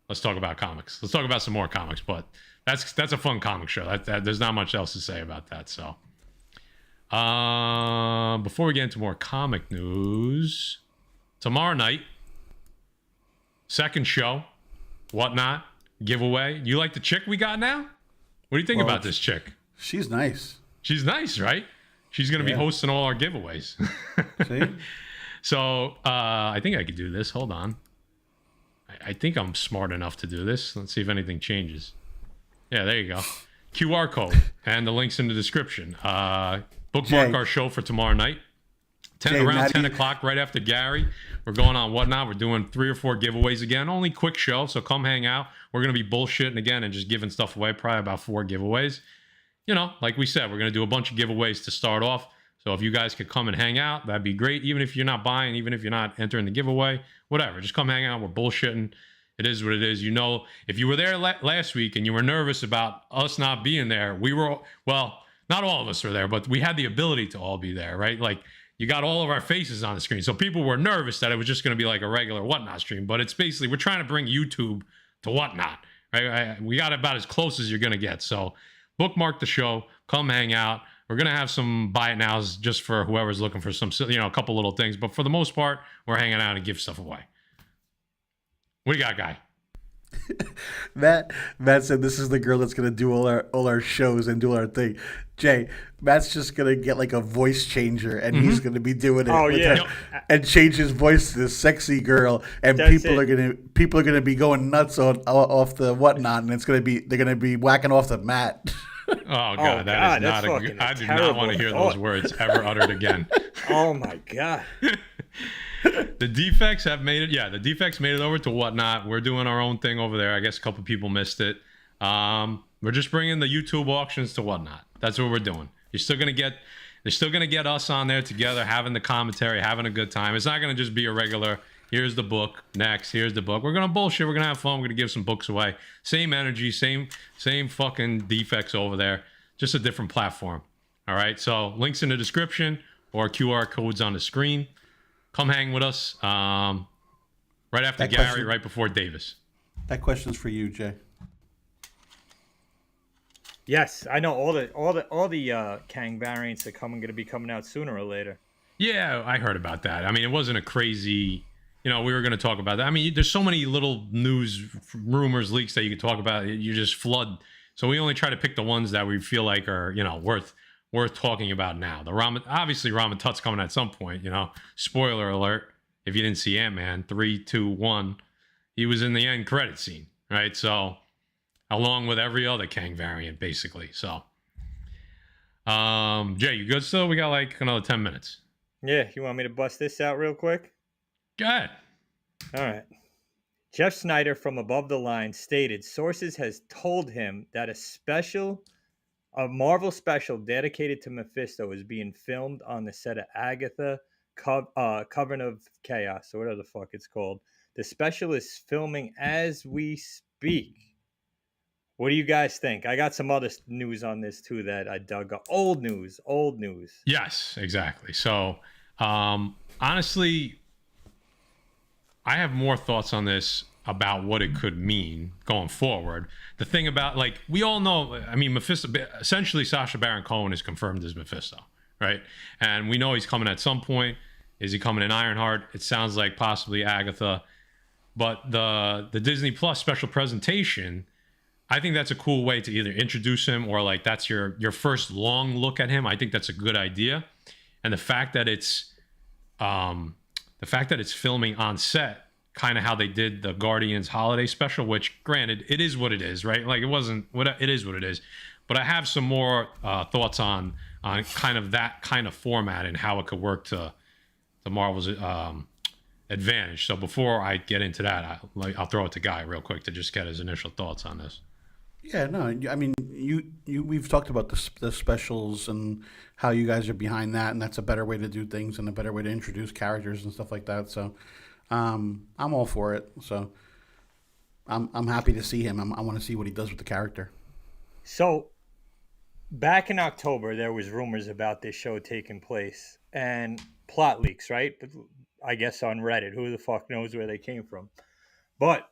let's talk about comics. Let's talk about some more comics. But that's a fun comic show. There's not much else to say about that. So, before we get into more comic news, tomorrow night, second show, Whatnot giveaway. You like the chick we got now? What do you think about this chick? She's nice. She's nice, right? She's going to be hosting all our giveaways. See? So I think I could do this. Hold on. I think I'm smart enough to do this. Let's see if anything changes. Yeah, there you go. QR code and the links in the description. Bookmark our show for tomorrow night. Around 10 o'clock, right after Gary. We're going on Whatnot. We're doing 3 or 4 giveaways again. Only quick show, so come hang out. We're going to be bullshitting again and just giving stuff away. Probably about 4 giveaways. You know, like we said, we're going to do a bunch of giveaways to start off. So if you guys could come and hang out, that'd be great. Even if you're not buying, even if you're not entering the giveaway, whatever. Just come hang out. We're bullshitting. It is what it is. You know, if you were there last week and you were nervous about us not being there, we were, well, not all of us were there, but we had the ability to all be there, right? Like, you got all of our faces on the screen. So people were nervous that it was just going to be like a regular Whatnot stream. But it's basically, we're trying to bring YouTube to Whatnot, right? We got about as close as you're going to get. So bookmark the show. Come hang out. We're going to have some buy it nows just for whoever's looking for some, you know, a couple little things. But for the most part, we're hanging out and give stuff away. What do you got, Guy? Matt said this is the girl that's gonna do all our shows and do our thing. Jay, Matt's just gonna get like a voice changer and he's gonna be doing it. Oh yeah, and change his voice to this sexy girl, and people are gonna be going nuts off the Whatnot, and they're gonna be whacking off the Matt. Oh God, that is not a good. I do not want to hear those words ever uttered again. Oh my God. The Defects have made it. Yeah, the Defects made it over to Whatnot. We're doing our own thing over there. I guess a couple people missed it. We're just bringing the YouTube auctions to Whatnot. That's what we're doing. They're still gonna get us on there together, having the commentary, having a good time. It's not gonna just be a regular. Here's the book. Next, here's the book. We're gonna bullshit. We're gonna have fun. We're gonna give some books away. Same energy, same fucking Defects over there. Just a different platform. All right. So links in the description or QR codes on the screen. Come hang with us. Right after Gary, right before Davis. That question's for you, Jay. Yes, I know all the Kang variants are going to be coming out sooner or later. Yeah, I heard about that. I mean, it wasn't a crazy. You know, we were going to talk about that. I mean, there's so many little news, rumors, leaks that you could talk about. You just flood. So we only try to pick the ones that we feel like are, you know, worth talking about now. Obviously Ramen Tut's coming at some point, you know. Spoiler alert, if you didn't see Ant-Man 3, 2, 1, he was in the end credit scene, right? So along with every other Kang variant, basically. So Jay, you good still? We got like another 10 minutes. Yeah, you want me to bust this out real quick? Go ahead. All right. Jeff Snyder from Above the Line stated sources has told him that a Marvel special dedicated to Mephisto is being filmed on the set of Agatha Coven of Chaos, or whatever the fuck it's called. The special is filming as we speak. What do you guys think? I got some other news on this too that I dug up. Old news. Yes, exactly. So, honestly, I have more thoughts on this about what it could mean going forward. The thing about, like, we all know, I mean, Mephisto, essentially Sacha Baron Cohen is confirmed as Mephisto, right? And we know he's coming at some point. Is he coming in Ironheart? It sounds like possibly Agatha. But the Disney Plus special presentation, I think that's a cool way to either introduce him or like that's your first long look at him. I think that's a good idea. And the fact that it's filming on set, kind of how they did the Guardians holiday special, which granted, it is what it is, right? Like it is what it is. But I have some more thoughts on kind of that kind of format and how it could work to the Marvel's advantage. So before I get into that, I'll throw it to Guy real quick to just get his initial thoughts on this. Yeah, no, I mean, we've talked about the specials and how you guys are behind that, and that's a better way to do things and a better way to introduce characters and stuff like that. So, I'm all for it. So, I'm happy to see him. I want to see what he does with the character. So, back in October, there was rumors about this show taking place and plot leaks, right? I guess on Reddit. Who the fuck knows where they came from? But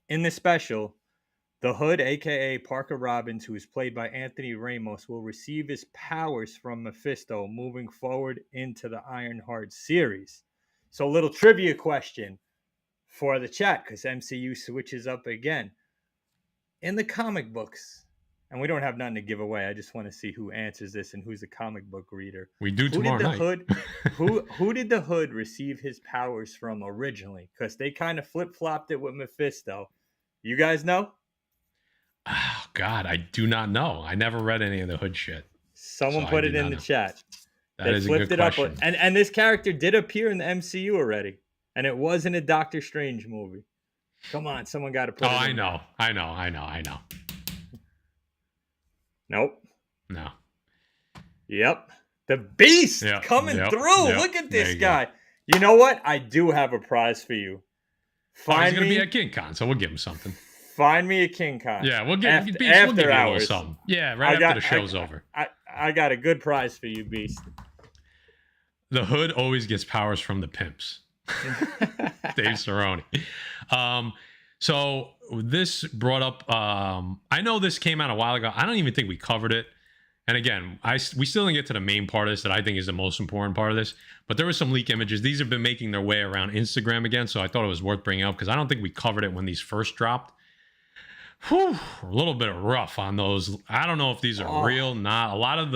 In the special, the Hood, aka Parker Robbins, who is played by Anthony Ramos, will receive his powers from Mephisto moving forward into the Ironheart series. So, a little trivia question for the chat, because MCU switches up again. In the comic books, and we don't have nothing to give away. I just want to see who answers this and who's a comic book reader. We do tomorrow night. Who did the Hood receive his powers from originally? Because they kind of flip-flopped it with Mephisto. You guys know? Oh, God, I do not know. I never read any of the Hood shit. Someone put it in the chat. That is a good question. And this character did appear in the MCU already. And it was in a Doctor Strange movie. Come on, someone got to put it in. I know. Nope. No. Yep. The Beast coming through. Look at this guy. Go. You know what? I do have a prize for you. He's going to be at King Con, so we'll give him something. Find me a King Con. Yeah, we'll give after you a little hours. something. Yeah, after the show's over. I got a good prize for you, Beast. The Hood always gets powers from the pimps. Dave Cerrone. So this brought up, I know this came out a while ago. I don't even think we covered it. And again, we still didn't get to the main part of this that I think is the most important part of this. But there were some leak images. These have been making their way around Instagram again. So I thought it was worth bringing up because I don't think we covered it when these first dropped. Whew, a little bit rough on those. I don't know if these are real, not. A lot of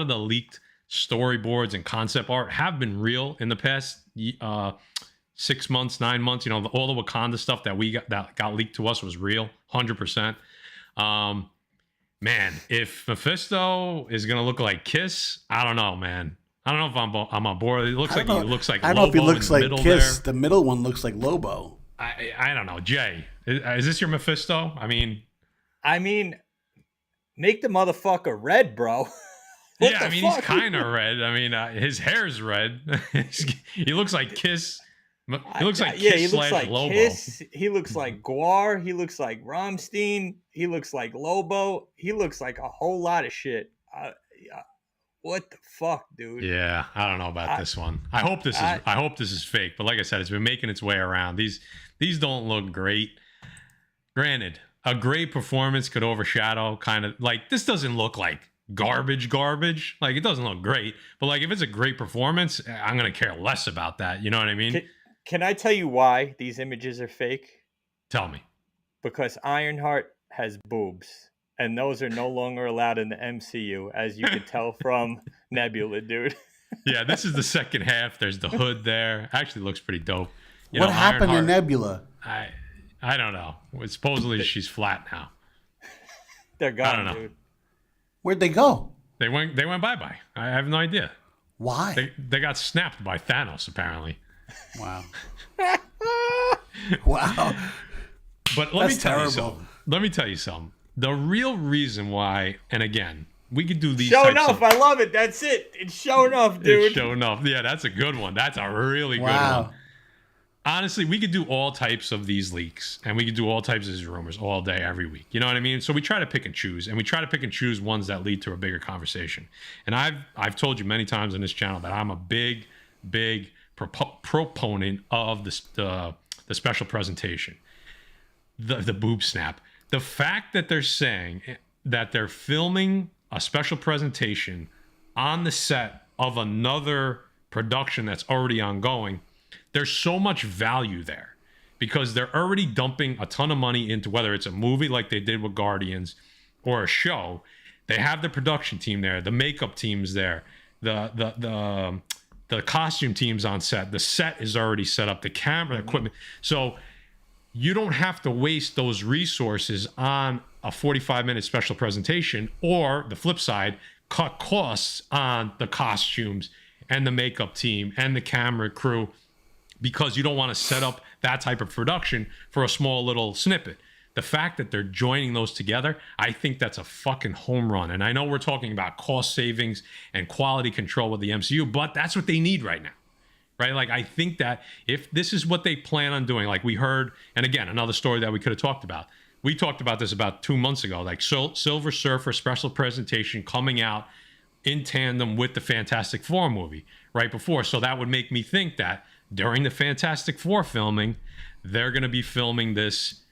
the leaked storyboards and concept art have been real in the past 6 months, 9 months. You know, all the Wakanda stuff that got leaked to us was real, 100%. Man, if Mephisto is gonna look like Kiss, I don't know, man. I don't know if I'm on board. It looks like he looks like. I don't know if he looks like Kiss. There. The middle one looks like Lobo. I don't know, Jay. Is this your Mephisto? I mean, make the motherfucker red, bro. Yeah, I mean, he's kind of red. I mean, his hair's red. He looks like Kiss. He looks like Kiss he looks like Lobo. Kiss. He looks like Guar. He looks like Rammstein. He looks like Lobo. He looks like a whole lot of shit. What the fuck, dude? Yeah, I don't know about this one. I hope this is fake. But like I said, it's been making its way around. These don't look great. Granted, a great performance could overshadow kind of like this doesn't look like garbage. Like it doesn't look great. But like if it's a great performance, I'm gonna care less about that. You know what I mean? Can I tell you why these images are fake? Tell me. Because Ironheart has boobs. And those are no longer allowed in the MCU, as you can tell from Nebula, dude. Yeah, this is the second half. There's the Hood there. Actually looks pretty dope. What happened to Nebula? I don't know. Supposedly she's flat now. They're gone, I don't know. dude. Where'd they go? They went bye-bye. I have no idea. Why? They got snapped by Thanos, apparently. Wow. Wow. But let me tell you something. The real reason why, and again, we could do these. Show enough. I love it. That's it. It's show enough, dude. It's show enough. Yeah, that's a good one. That's a really good one. Honestly, we could do all types of these leaks, and we could do all types of these rumors all day, every week. You know what I mean? So we try to pick and choose, and we try to pick and choose ones that lead to a bigger conversation. And I've told you many times on this channel that I'm a big proponent of the special presentation, the boob snap. The fact that they're saying that they're filming a special presentation on the set of another production that's already ongoing, there's so much value there because they're already dumping a ton of money into whether it's a movie like they did with Guardians or a show. They have the production team there, the makeup team's there, the costume team's on set. The set is already set up, the camera equipment. So you don't have to waste those resources on a 45-minute special presentation, or the flip side, cut costs on the costumes and the makeup team and the camera crew because you don't want to set up that type of production for a small little snippet. The fact that they're joining those together, I think that's a fucking home run. And I know we're talking about cost savings and quality control with the MCU, but that's what they need right now. Right? Like, I think that if this is what they plan on doing, like we heard, and again, another story that we could have talked about. We talked about this about 2 months ago, like Silver Surfer special presentation coming out in tandem with the Fantastic Four movie right before. So that would make me think that during the Fantastic Four filming, they're going to be filming this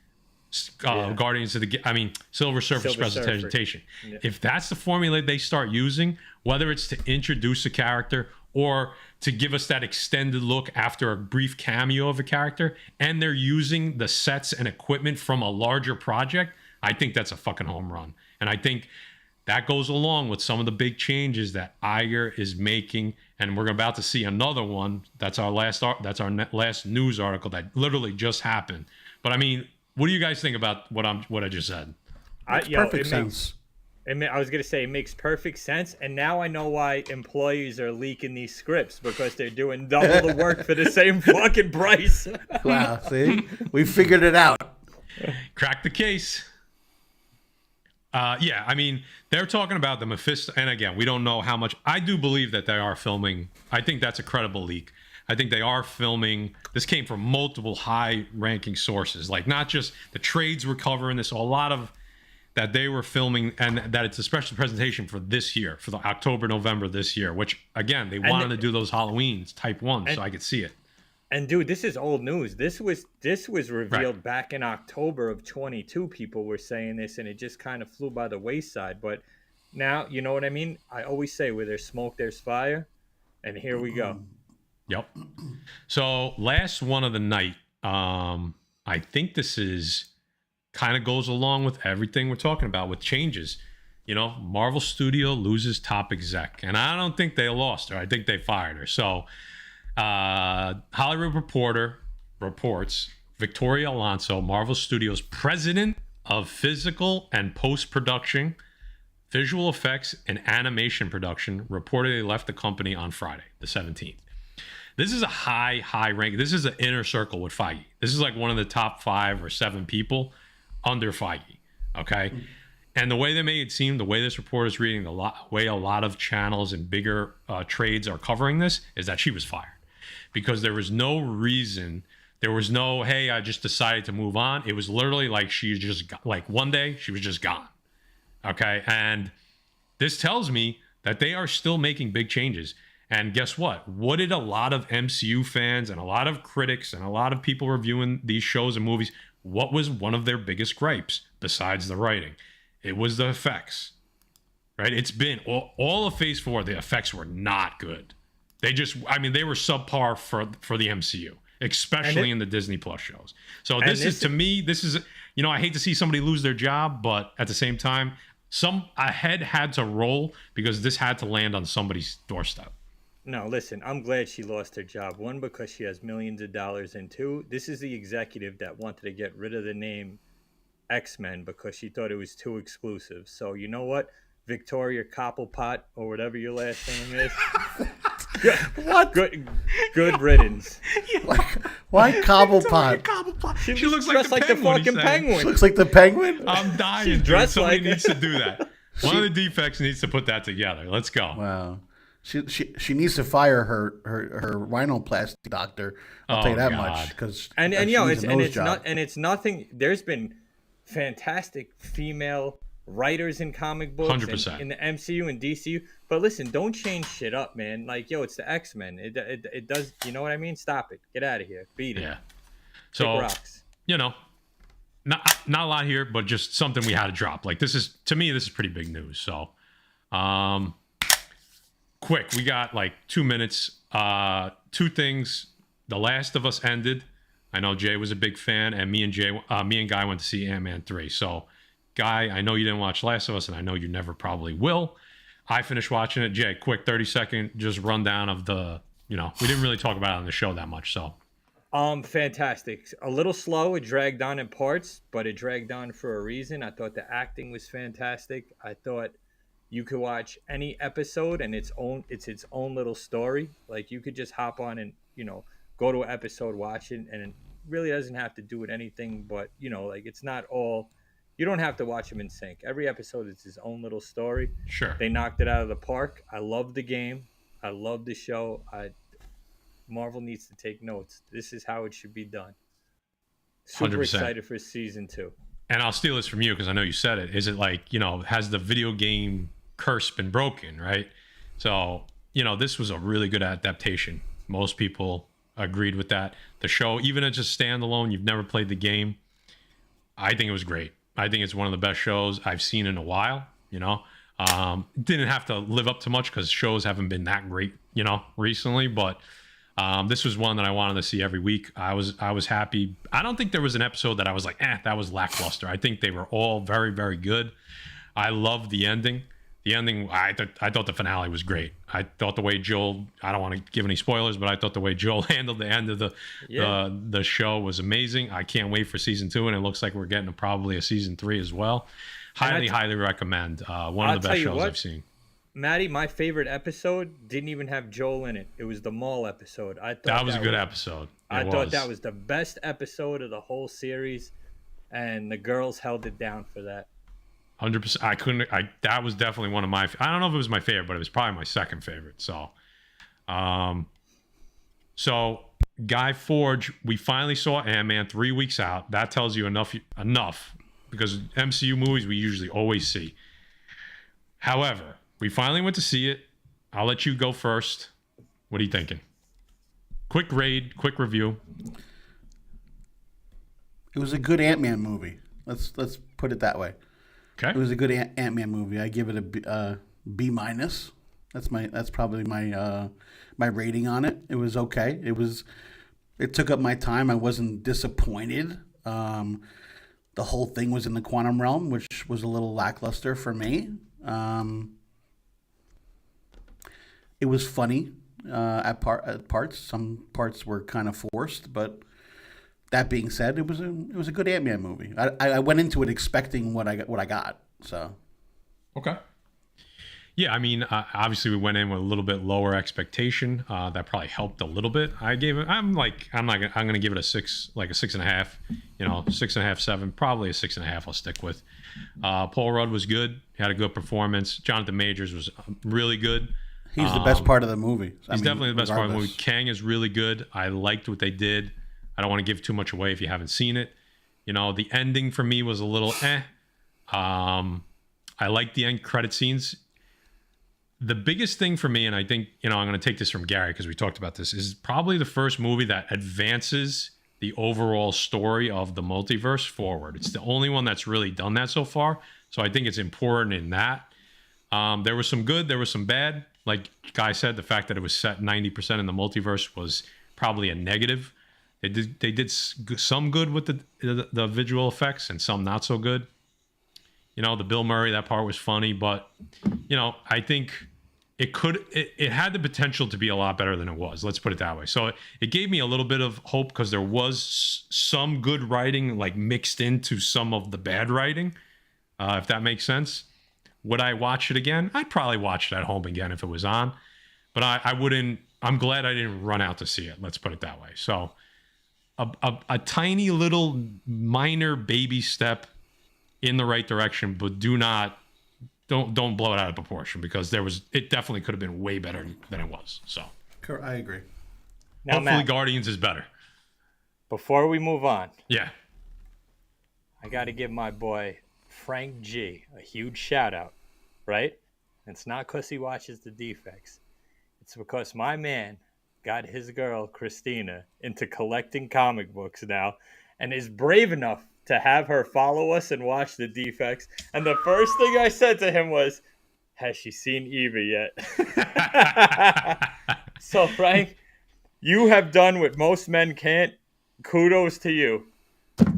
Guardians of the, Silver Surfer Silver Surfer. Presentation. Yeah. If that's the formula they start using, whether it's to introduce a character or to give us that extended look after a brief cameo of a character, and they're using the sets and equipment from a larger project, I think that's a fucking home run. And I think that goes along with some of the big changes that Iger is making, and we're about to see another one. That's our last news article that literally just happened. But I mean, what do you guys think about what I just said? Perfect sense. I was gonna say it makes perfect sense, and now I know why employees are leaking these scripts, because they're doing double the work for the same fucking price. Wow, see, we figured it out. Crack the case. Yeah, I mean, they're talking about the Mephisto, and again, we don't know how much. I do believe that they are filming. I think that's a credible leak. I think they are filming. This came from multiple high-ranking sources, like not just the trades were covering this, a lot of that they were filming, and that it's a special presentation for this year, for the October, November this year, which again, they wanted to do those Halloweens type ones, so I could see it. And dude, this is old news. This was revealed back in October of 22. People were saying this, and it just kind of flew by the wayside. But now, you know what I mean? I always say, where there's smoke, there's fire. And here we go. Yep. So last one of the night, I think this is kind of goes along with everything we're talking about with changes. You know, Marvel Studio loses top exec, and I don't think they lost her. I think they fired her. So Hollywood Reporter reports Victoria Alonso, Marvel Studios president of physical and post-production, visual effects, and animation production, reportedly left the company on Friday, the 17th. This is a high rank. This is an inner circle with Feige. This is like one of the top 5 or 7 people under Feige. Okay. And the way they made it seem, the way this report is reading, the way a lot of channels and bigger trades are covering this, is that she was fired. Because there was no reason, there was no, hey, I just decided to move on. It was literally like she just, like one day, she was just gone. Okay. And this tells me that they are still making big changes. And guess what? What did a lot of MCU fans and a lot of critics and a lot of people reviewing these shows and movies, what was one of their biggest gripes besides the writing? It was the effects, right? It's been all of Phase 4, the effects were not good. They were subpar for the MCU, especially in the Disney Plus shows. So to me, I hate to see somebody lose their job, but at the same time, a head had to roll because this had to land on somebody's doorstep. No, listen, I'm glad she lost her job. 1, because she has millions of dollars, and 2, this is the executive that wanted to get rid of the name X-Men because she thought it was too exclusive. So you know what? Victoria Cobblepot, or whatever your last name is. What? Good riddance. Why Cobblepot? She looks like the fucking penguin. She looks like the penguin? I'm dying. She's dressed Somebody like needs to do that. One of the defects needs to put that together. Let's go. Wow. She needs to fire her rhinoplasty doctor. I'll tell you that much. Because it's nothing. There's been fantastic female writers in comic books 100%. in the MCU and DCU. But listen, don't change shit up, man. Like, it's the X-Men. It does, you know what I mean? Stop it. Get out of here. Beat it. Yeah. So, rocks. Not a lot here, but just something we had to drop. Like, to me, this is pretty big news. So, quick, we got like 2 minutes. 2 things. The Last of Us ended. I know Jay was a big fan, and me and Guy went to see Ant-Man 3. So, Guy, I know you didn't watch Last of Us, and I know you never probably will. I finished watching it. Jay, quick 30-second just rundown of the, we didn't really talk about it on the show that much. So, fantastic. A little slow. It dragged on in parts, but it dragged on for a reason. I thought the acting was fantastic. I thought you could watch any episode and it's its own little story. Like, you could just hop on and, go to an episode, watch it, and it really doesn't have to do with anything, but, it's not all, you don't have to watch them in sync. Every episode is its own little story. Sure. They knocked it out of the park. I love the game. I love the show. Marvel needs to take notes. This is how it should be done. Super 100%. Excited for season 2. And I'll steal this from you because I know you said it. Is it like, has the video game curse been broken, right? So, this was a really good adaptation. Most people agreed with that. The show, even as a standalone, you've never played the game, I think it was great. I think it's one of the best shows I've seen in a while. Didn't have to live up to much because shows haven't been that great, recently. But this was one that I wanted to see every week. I was happy. I don't think there was an episode that I was like, that was lackluster. I think they were all very, very good. I loved the ending. The ending, I thought the finale was great. I thought the way Joel, I don't want to give any spoilers, but I thought the way Joel handled the end of the show was amazing. I can't wait for season 2, and it looks like we're getting probably a season 3 as well. Highly recommend. One of the best shows I've seen. Maddie, my favorite episode didn't even have Joel in it. It was the mall episode. I thought that was a good episode. I thought that was the best episode of the whole series, and the girls held it down for that. 100%. That was definitely one of my. I don't know if it was my favorite, but it was probably my second favorite. So, Guy Forge, we finally saw Ant-Man 3 weeks out. That tells you enough because MCU movies we usually always see. However, we finally went to see it. I'll let you go first. What are you thinking? Quick grade, quick review. It was a good Ant-Man movie. Let's put it that way. Okay. It was a good Ant-Man movie. I give it a B minus. That's probably my rating on it. It was okay. It took up my time. I wasn't disappointed. The whole thing was in the quantum realm, which was a little lackluster for me. It was funny at parts. Some parts were kind of forced, but that being said, it was a good Ant-Man movie. I went into it expecting what I got. So, okay. Yeah, I mean, obviously we went in with a little bit lower expectation. That probably helped a little bit. I'm gonna give it a 6, like a 6.5. 6.5, 7, probably a 6.5. I'll stick with. Paul Rudd was good. He had a good performance. Jonathan Majors was really good. He's the best part of the movie. He's definitely the best part of the movie. Kang is really good. I liked what they did. I don't want to give too much away if you haven't seen it. The ending for me was a little I like the end credit scenes. The biggest thing for me, and I think, I'm going to take this from Gary because we talked about this, is probably the first movie that advances the overall story of the multiverse forward. It's the only one that's really done that so far. So I think it's important in that. There was some good, there was some bad. Like Guy said, the fact that it was set 90% in the multiverse was probably a negative. They did some good with the visual effects and some not so good. The Bill Murray, that part was funny, but I think it had the potential to be a lot better than it was. Let's put it that way. So it gave me a little bit of hope because there was some good writing like mixed into some of the bad writing, if that makes sense. Would I watch it again? I'd probably watch it at home again if it was on, but I wouldn't. I'm glad I didn't run out to see it. Let's put it that way. So a tiny little minor baby step in the right direction, but don't blow it out of proportion because it definitely could have been way better than it was. So I agree. Now, hopefully Matt, Guardians is better. Before we move on, Yeah. I got to give my boy Frank G a huge shout out, right? It's not because he watches the Defects. It's because my man got his girl, Christina, into collecting comic books now and is brave enough to have her follow us and watch the Defects. And the first thing I said to him was, has she seen Eva yet? So, Frank, you have done what most men can't. Kudos to you.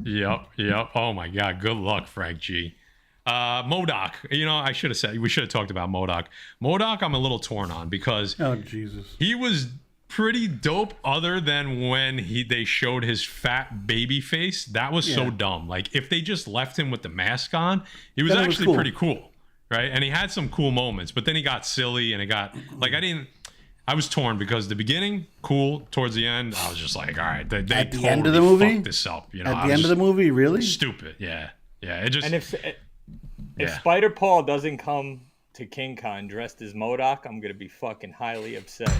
Yep. Oh my God. Good luck, Frank G. MODOK. I should have said we should have talked about MODOK. MODOK, I'm a little torn on because he was pretty dope. Other than when they showed his fat baby face, that was so dumb. Like if they just left him with the mask on, he was actually pretty cool, right? And he had some cool moments, but then he got silly and it got like I was torn because the beginning, cool. Towards the end, I was just like, all right, they at the totally end of the movie, fucked this up. At the end of the movie, really stupid. Yeah. It just. And if Spider Paul doesn't come to King Con dressed as MODOK, I'm gonna be fucking highly upset.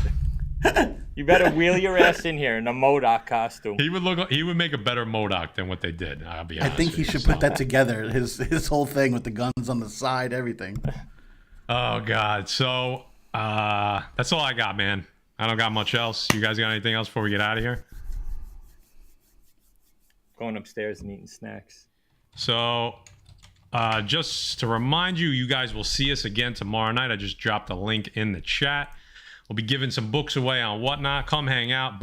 You better wheel your ass in here in a MODOK costume. He would make a better MODOK than what they did. I'll be honest. I think he should put that together. His whole thing with the guns on the side, everything. Oh God. So that's all I got, man. I don't got much else. You guys got anything else before we get out of here? Going upstairs and eating snacks. So just to remind you, you guys will see us again tomorrow night. I just dropped a link in the chat. We'll be giving some books away on Whatnot. Come hang out.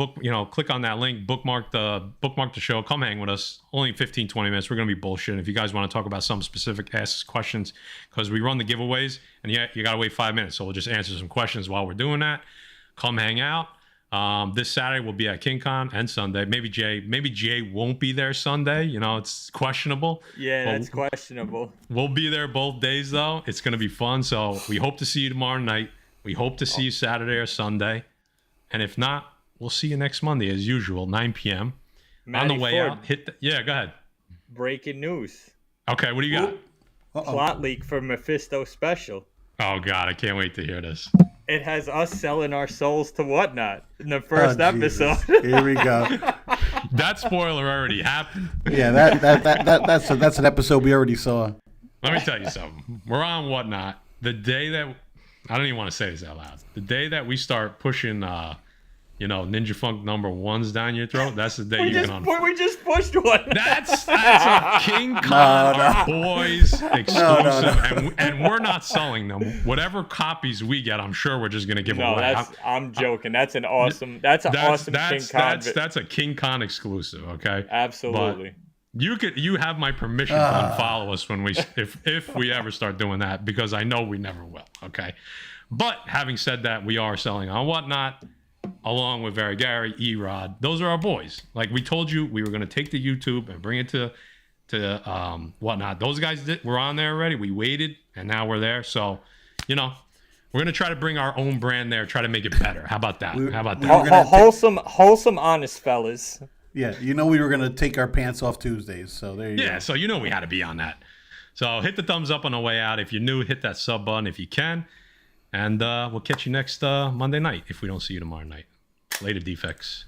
Click on that link. Bookmark the show. Come hang with us. Only 15, 20 minutes. We're gonna be bullshitting. If you guys want to talk about something specific, ask us questions because we run the giveaways, and you gotta wait 5 minutes. So we'll just answer some questions while we're doing that. Come hang out. This Saturday we'll be at KingCon and Sunday. Maybe Jay won't be there Sunday. It's questionable. Yeah, that's questionable. We'll be there both days though. It's gonna be fun. So we hope to see you tomorrow night. We hope to see you Saturday or Sunday. And if not, we'll see you next Monday as usual, 9 p.m. On the way out, go ahead. Breaking news. Okay, what do you got? Plot leak for Mephisto Special. Oh, God, I can't wait to hear this. It has us selling our souls to Whatnot in the first episode. Here we go. That spoiler already happened. Yeah, that's an episode we already saw. Let me tell you something. We're on Whatnot. The day that... I don't even want to say this out loud. The day that we start pushing, Ninja Funk #1s down your throat, that's the day you're going to... We just pushed one. That's a King Con Boys exclusive, No. And we're not selling them. Whatever copies we get, I'm sure we're just going to give away. I'm joking. That's an awesome King Con. That's a King Con exclusive, okay? Absolutely. But you have my permission to unfollow us when if we ever start doing that, because I know we never will, okay? But having said that, we are selling on Whatnot, along with Very Gary, E-Rod. Those are our boys. Like we told you, we were going to take the YouTube and bring it to Whatnot. Those guys were on there already. We waited, and now we're there. So, we're going to try to bring our own brand there, try to make it better. How about that? Wholesome, honest fellas. Yeah, we were going to take our pants off Tuesdays, so there you go. Yeah, so we had to be on that. So hit the thumbs up on the way out. If you're new, hit that sub button if you can. And we'll catch you next Monday night if we don't see you tomorrow night. Later, Defects.